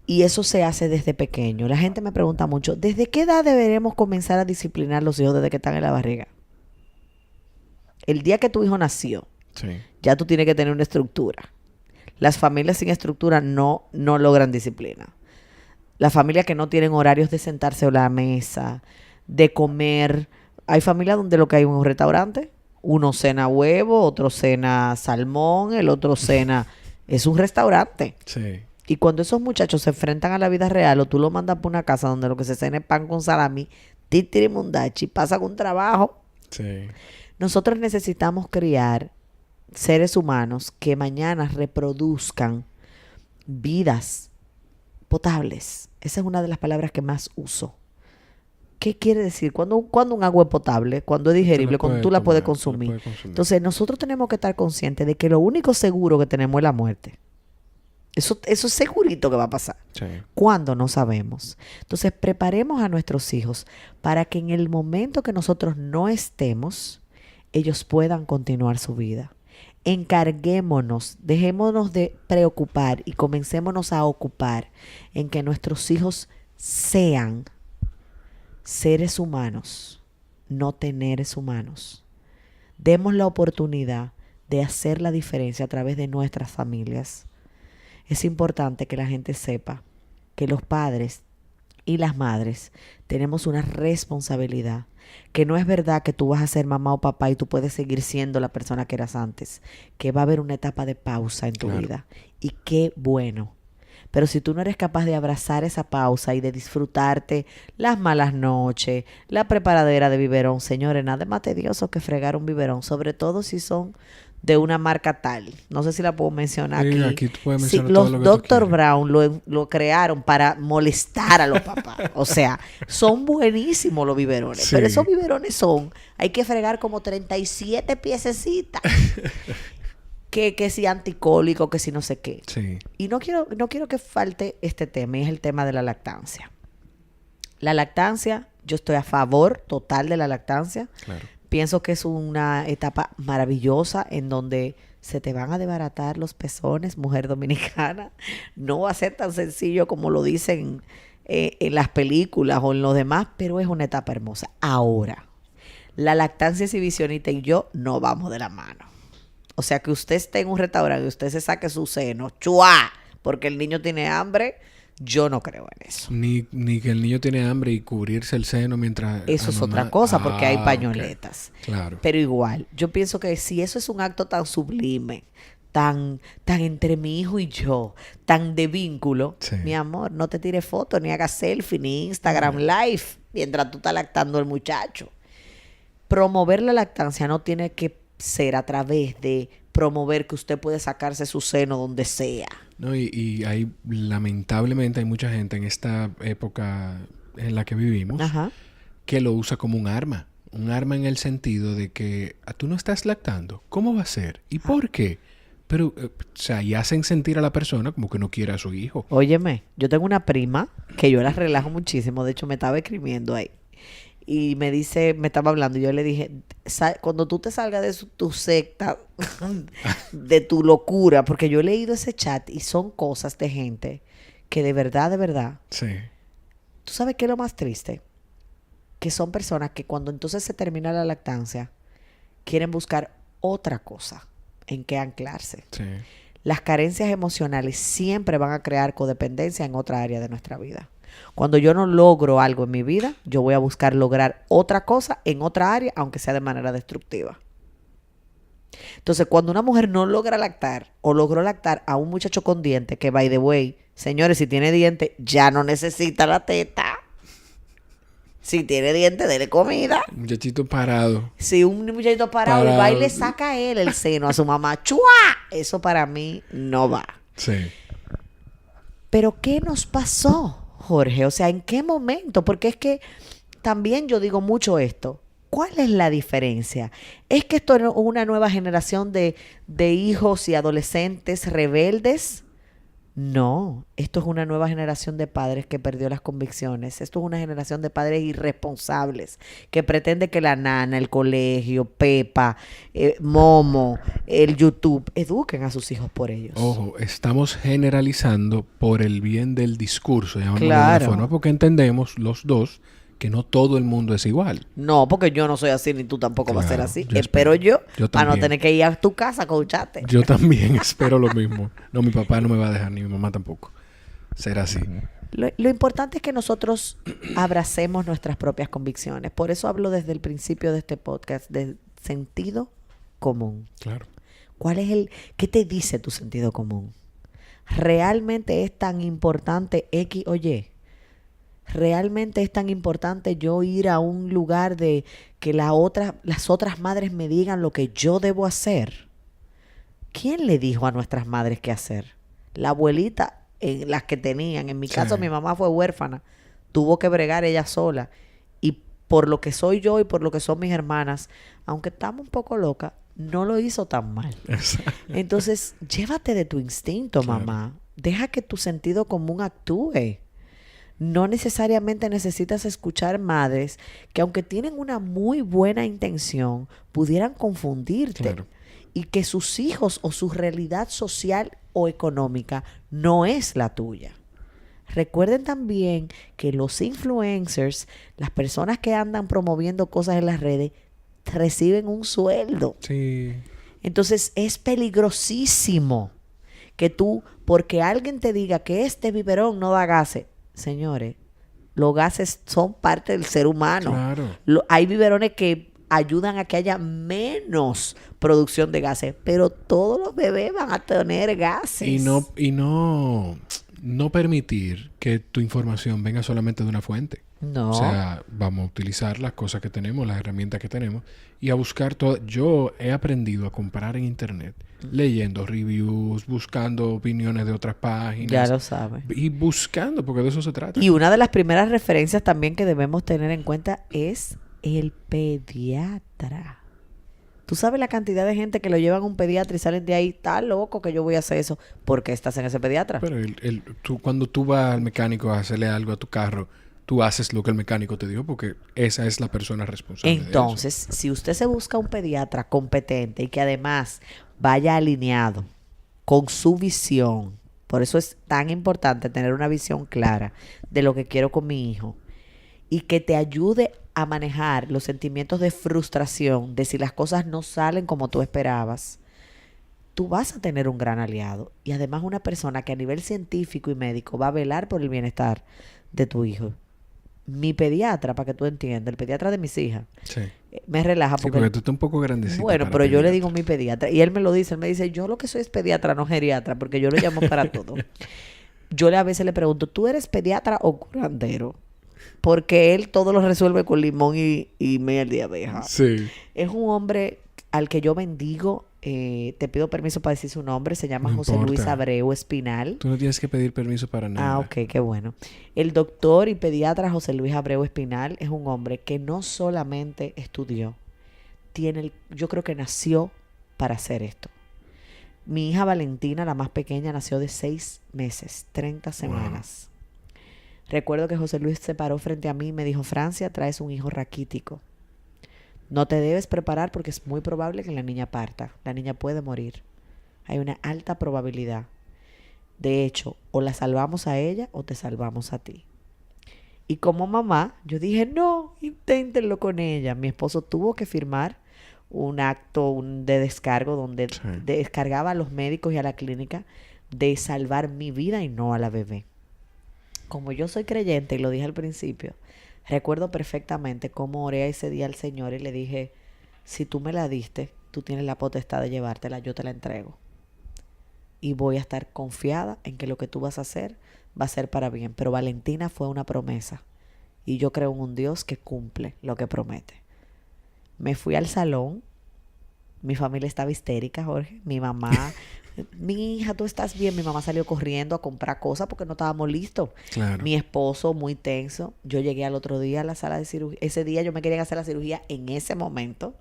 Y eso se hace desde pequeño. La gente me pregunta mucho, ¿desde qué edad deberemos comenzar a disciplinar a los hijos desde que están en la barriga? El día que tu hijo nació, sí, ya tú tienes que tener una estructura. Las familias sin estructura no logran disciplina. Las familias que no tienen horarios de sentarse a la mesa, de comer. Hay familias donde lo que hay es un restaurante. Uno cena huevo, otro cena salmón, el otro cena... Es un restaurante. Sí. Y cuando esos muchachos se enfrentan a la vida real, o tú los mandas por una casa donde lo que se cena es pan con salami, titirimundachi, pasan un trabajo. Sí. Nosotros necesitamos criar seres humanos que mañana reproduzcan vidas potables. Esa es una de las palabras que más uso. ¿Qué quiere decir? Cuando un agua es potable, cuando es digerible, cuando tú la puedes consumir. Entonces, nosotros tenemos que estar conscientes de que lo único seguro que tenemos es la muerte. Eso es segurito que va a pasar. Sí. ¿Cuándo? No sabemos. Entonces, preparemos a nuestros hijos para que en el momento que nosotros no estemos, ellos puedan continuar su vida. Encarguémonos, dejémonos de preocupar y comencémonos a ocupar en que nuestros hijos sean seres humanos, no teneres humanos. Demos la oportunidad de hacer la diferencia a través de nuestras familias. Es importante que la gente sepa que los padres y las madres tenemos una responsabilidad, que no es verdad que tú vas a ser mamá o papá y tú puedes seguir siendo la persona que eras antes, que va a haber una etapa de pausa en tu vida. Y qué bueno. Pero si tú no eres capaz de abrazar esa pausa y de disfrutarte las malas noches, la preparadera de biberón, señores, nada más tedioso que fregar un biberón, sobre todo si son de una marca tal. No sé si la puedo mencionar aquí. Aquí tú puedes mencionar sí, todo lo que Dr. Brown lo crearon para molestar a los papás. O sea, son buenísimos los biberones. Sí. Pero esos biberones hay que fregar como 37 piececitas. que si anticólico, que si no sé qué. Sí. Y no quiero que falte este tema, y es el tema de la lactancia. La lactancia, yo estoy a favor total de la lactancia. Claro. Pienso que es una etapa maravillosa en donde se te van a desbaratar los pezones, mujer dominicana. No va a ser tan sencillo como lo dicen en las películas o en los demás, pero es una etapa hermosa. Ahora, la lactancia exhibicionista y yo no vamos de la mano. O sea, que usted esté en un restaurante y usted se saque su seno, ¡chua! Porque el niño tiene hambre, yo no creo en eso. Ni que el niño tiene hambre y cubrirse el seno mientras... Eso es otra cosa, porque hay pañoletas. Okay. Claro. Pero igual, yo pienso que si eso es un acto tan sublime, tan entre mi hijo y yo, tan de vínculo, sí, mi amor, no te tires fotos, ni hagas selfie, ni Instagram Live, mientras tú estás lactando al muchacho. Promover la lactancia no tiene que ser a través de promover que usted puede sacarse su seno donde sea. No, y hay, lamentablemente, hay mucha gente en esta época en la que vivimos, ajá, que lo usa como un arma. Un arma en el sentido de que tú no estás lactando. ¿Cómo va a ser? ¿Y por qué? Pero, o sea, y hacen sentir a la persona como que no quiere a su hijo. Óyeme, yo tengo una prima que yo la relajo muchísimo. De hecho, me estaba escribiendo ahí. Y me estaba hablando, y yo le dije, cuando tú te salgas de tu secta, de tu locura, porque yo he leído ese chat y son cosas de gente que de verdad, sí, ¿tú sabes qué es lo más triste? Que son personas que cuando entonces se termina la lactancia, quieren buscar otra cosa en que anclarse. Sí. las carencias emocionales siempre van a crear codependencia en otra área de nuestra vida. Cuando yo no logro algo en mi vida, yo voy a buscar lograr otra cosa en otra área, aunque sea de manera destructiva. Entonces, cuando una mujer no logra lactar o logró lactar a un muchacho con dientes, que by the way, señores, si tiene dientes, ya no necesita la teta. Si tiene dientes, dele comida. Un muchachito parado. Si un muchachito parado y va y le saca a él el seno a su mamá, ¡chua! Eso para mí no va. Sí. Pero ¿qué nos pasó, Jorge? O sea, ¿en qué momento? Porque es que también yo digo mucho esto. ¿Cuál es la diferencia? ¿Es que esto es una nueva generación de hijos y adolescentes rebeldes? No, esto es una nueva generación de padres que perdió las convicciones. Esto es una generación de padres irresponsables que pretende que la nana, el colegio, Pepa, Momo, el YouTube, eduquen a sus hijos por ellos. Ojo, estamos generalizando por el bien del discurso, llamémoslo claro. de una forma, porque entendemos los dos que no todo el mundo es igual. No, porque yo no soy así, ni tú tampoco vas a ser así. Espero yo para no tener que ir a tu casa a coacharte. Yo también espero lo mismo. No, mi papá no me va a dejar, ni mi mamá tampoco. Ser así. Lo importante es que nosotros abracemos nuestras propias convicciones. Por eso hablo desde el principio de este podcast del sentido común. Claro. ¿Qué te dice tu sentido común? ¿Realmente es tan importante X o Y? ¿Realmente es tan importante yo ir a un lugar de que las otras madres me digan lo que yo debo hacer? ¿Quién le dijo a nuestras madres qué hacer? La abuelita, las que tenían. En mi caso, mi mamá fue huérfana. Tuvo que bregar ella sola. Y por lo que soy yo y por lo que son mis hermanas, aunque estamos un poco locas, no lo hizo tan mal. Exacto. Entonces, llévate de tu instinto, mamá. Deja que tu sentido común actúe. No necesariamente necesitas escuchar madres que, aunque tienen una muy buena intención, pudieran confundirte. Claro. Y que sus hijos o su realidad social o económica no es la tuya. Recuerden también que los influencers, las personas que andan promoviendo cosas en las redes, reciben un sueldo. Sí. Entonces es peligrosísimo que tú, porque alguien te diga que este biberón no da gases. Señores, los gases son parte del ser humano. Claro. Hay biberones que ayudan a que haya menos producción de gases, pero todos los bebés van a tener gases. Y no permitir que tu información venga solamente de una fuente. No. O sea, vamos a utilizar las cosas que tenemos, las herramientas que tenemos y a buscar todo. Yo he aprendido a comparar en internet, leyendo reviews, buscando opiniones de otras páginas. Ya lo sabes. Y buscando, porque de eso se trata. Y una de las primeras referencias también que debemos tener en cuenta es el pediatra. Tú sabes la cantidad de gente que lo llevan a un pediatra y salen de ahí, está loco que yo voy a hacer eso. ¿Por qué estás en ese pediatra? Pero cuando tú vas al mecánico a hacerle algo a tu carro, tú haces lo que el mecánico te dijo porque esa es la persona responsable. Entonces, si usted se busca un pediatra competente y que además vaya alineado con su visión, por eso es tan importante tener una visión clara de lo que quiero con mi hijo y que te ayude a manejar los sentimientos de frustración de si las cosas no salen como tú esperabas, tú vas a tener un gran aliado y además una persona que a nivel científico y médico va a velar por el bienestar de tu hijo. Mi pediatra, para que tú entiendas, el pediatra de mis hijas, me relaja porque tú estás un poco grandecita. Bueno, pero yo le digo mi pediatra y él me lo dice, él me dice, yo lo que soy es pediatra, no geriatra, porque yo lo llamo para todo. Yo a veces le pregunto, ¿tú eres pediatra o curandero? Porque él todo lo resuelve con limón y miel de abeja. Sí. Es un hombre al que yo bendigo. Te pido permiso para decir su nombre. Se llama José Luis Abreu Espinal. Tú no tienes que pedir permiso para nada. Ah, ok, qué bueno. El doctor y pediatra José Luis Abreu Espinal es un hombre que no solamente estudió, yo creo que nació para hacer esto. Mi hija Valentina, la más pequeña, nació de 6 meses, 30 semanas. Wow. Recuerdo que José Luis se paró frente a mí y me dijo, Francia, traes un hijo raquítico. No te debes preparar porque es muy probable que la niña parta. La niña puede morir. Hay una alta probabilidad. De hecho, o la salvamos a ella o te salvamos a ti. Y como mamá, yo dije, no, inténtenlo con ella. Mi esposo tuvo que firmar un acto de descargo donde descargaba a los médicos y a la clínica de salvar mi vida y no a la bebé. Como yo soy creyente y lo dije al principio, recuerdo perfectamente cómo oré ese día al Señor y le dije, si tú me la diste, tú tienes la potestad de llevártela, yo te la entrego. Y voy a estar confiada en que lo que tú vas a hacer va a ser para bien. Pero Valentina fue una promesa. Y yo creo en un Dios que cumple lo que promete. Me fui al salón. Mi familia estaba histérica, Jorge. Mi mamá, mi hija, ¿tú estás bien? Mi mamá salió corriendo a comprar cosas porque no estábamos listos. Claro. Mi esposo, muy tenso. Yo llegué al otro día a la sala de cirugía. Ese día yo me quería hacer la cirugía en ese momento.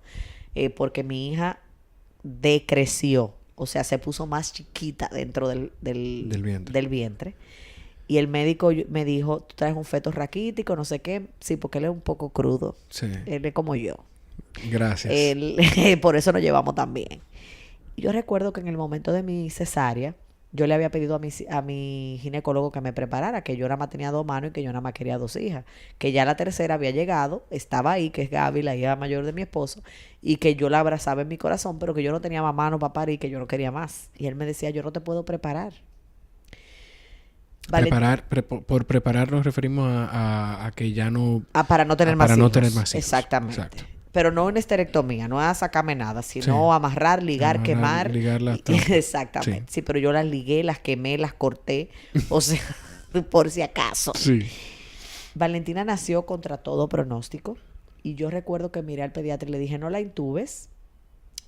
Porque mi hija decreció. O sea, se puso más chiquita dentro del vientre. Y el médico me dijo, tú traes un feto raquítico, no sé qué. Sí, porque él es un poco crudo. Sí. Él es como yo. Gracias. Por eso nos llevamos tan bien. Y yo recuerdo que en el momento de mi cesárea, yo le había pedido a mi ginecólogo que me preparara, que yo nada más tenía 2 manos y que yo nada más quería 2 hijas. Que ya la tercera había llegado, estaba ahí, que es Gaby, la hija mayor de mi esposo, y que yo la abrazaba en mi corazón, pero que yo no tenía más manos para parir, que yo no quería más. Y él me decía, yo no te puedo preparar. Por preparar nos referimos a que ya no... para no tener más hijos. Para no tener más hijos. Exactamente. Exacto. Pero no una esterectomía, no a sacarme nada, sino amarrar, ligar, quemar. Exactamente. Sí, pero yo las ligué, las quemé, las corté. O sea, por si acaso. Sí. Valentina nació contra todo pronóstico. Y yo recuerdo que miré al pediatra y le dije, no la intubes.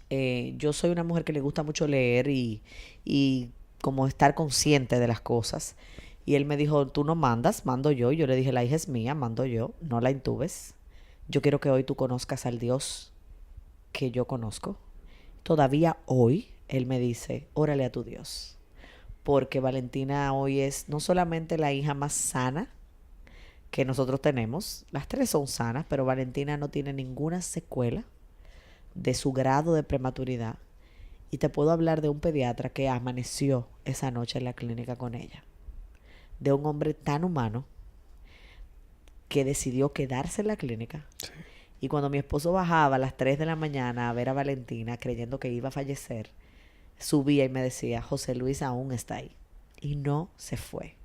Yo soy una mujer que le gusta mucho leer y como estar consciente de las cosas. Y él me dijo, tú no mandas, mando yo. Y yo le dije, la hija es mía, mando yo, no la intubes. Yo quiero que hoy tú conozcas al Dios que yo conozco. Todavía hoy Él me dice, órale a tu Dios. Porque Valentina hoy es no solamente la hija más sana que nosotros tenemos. Las 3 son sanas, pero Valentina no tiene ninguna secuela de su grado de prematuridad. Y te puedo hablar de un pediatra que amaneció esa noche en la clínica con ella. De un hombre tan humano que decidió quedarse en la clínica. Sí. Y cuando mi esposo bajaba a las 3 de la mañana a ver a Valentina creyendo que iba a fallecer, subía y me decía, José Luis aún está ahí. Y no se fue.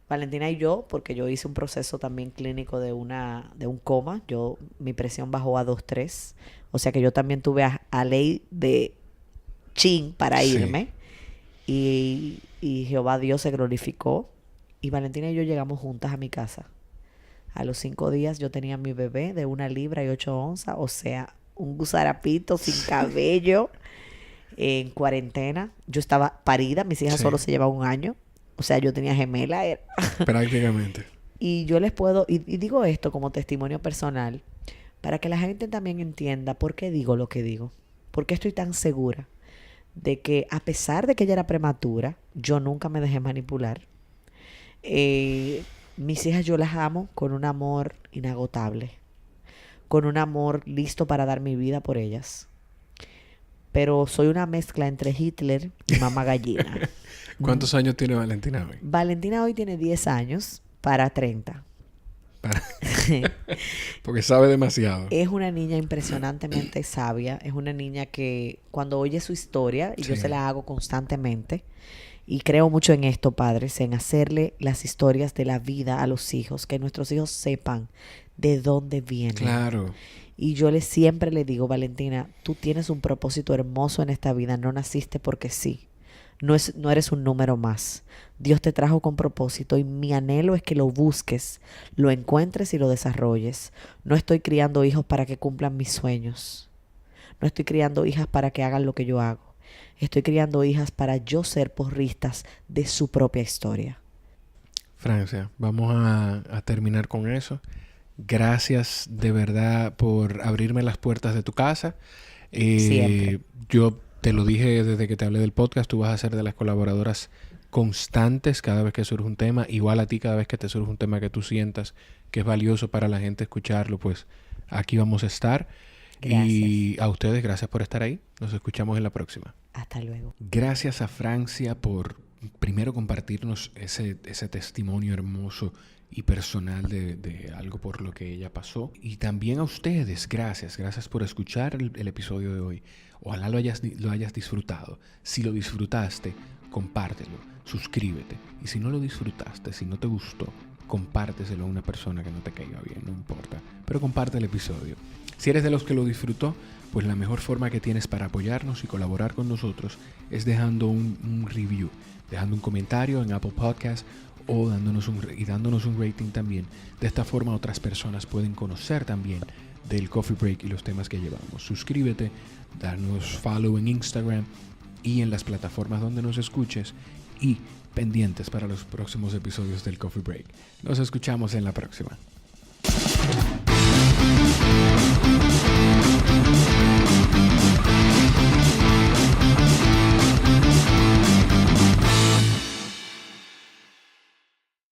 Valentina y yo, porque yo hice un proceso también clínico de un coma, mi presión bajó a 2.3. O sea que yo también tuve a ley de chin para irme. Y Jehová Dios se glorificó. Y Valentina y yo llegamos juntas a mi casa. A los 5 días yo tenía a mi bebé de 1 libra y 8 onzas, o sea, un gusarapito sin cabello, en cuarentena. Yo estaba parida, mis hijas solo se llevaban 1 año, o sea, yo tenía gemela. Prácticamente. Y yo les puedo, y digo esto como testimonio personal, para que la gente también entienda por qué digo lo que digo, por qué estoy tan segura de que a pesar de que ella era prematura, yo nunca me dejé manipular. Mis hijas yo las amo con un amor inagotable, con un amor listo para dar mi vida por ellas. Pero soy una mezcla entre Hitler y mamá gallina. ¿Cuántos años tiene Valentina hoy? Valentina hoy tiene 10 años para 30. Porque sabe demasiado. Es una niña impresionantemente sabia. Es una niña que cuando oye su historia, y yo se la hago constantemente, y creo mucho en esto, padres, en hacerle las historias de la vida a los hijos, que nuestros hijos sepan de dónde vienen. Claro. Y yo siempre le digo, Valentina, tú tienes un propósito hermoso en esta vida, no naciste porque sí. No eres un número más. Dios te trajo con propósito y mi anhelo es que lo busques, lo encuentres y lo desarrolles. No estoy criando hijos para que cumplan mis sueños. No estoy criando hijas para que hagan lo que yo hago. Estoy criando hijas para yo ser porristas de su propia historia. Francia, vamos a terminar con eso. Gracias de verdad por abrirme las puertas de tu casa. Siempre. Yo te lo dije desde que te hablé del podcast, tú vas a ser de las colaboradoras constantes cada vez que surge un tema. Igual a ti, cada vez que te surge un tema que tú sientas que es valioso para la gente escucharlo, pues aquí vamos a estar. Gracias. Y a ustedes, gracias por estar ahí. Nos escuchamos en la próxima. Hasta luego. Gracias a Francia por primero compartirnos ese testimonio hermoso y personal de algo por lo que ella pasó. Y también a ustedes, gracias por escuchar el episodio de hoy. Ojalá lo hayas disfrutado. Si lo disfrutaste, compártelo, suscríbete. Y si no lo disfrutaste, si no te gustó, compárteselo a una persona que no te caiga bien, no importa. Pero comparte el episodio. Si eres de los que lo disfrutó, pues la mejor forma que tienes para apoyarnos y colaborar con nosotros es dejando un review, dejando un comentario en Apple Podcasts o dándonos un rating también. De esta forma otras personas pueden conocer también del Coffee Break y los temas que llevamos. Suscríbete, danos follow en Instagram y en las plataformas donde nos escuches y pendientes para los próximos episodios del Coffee Break. Nos escuchamos en la próxima.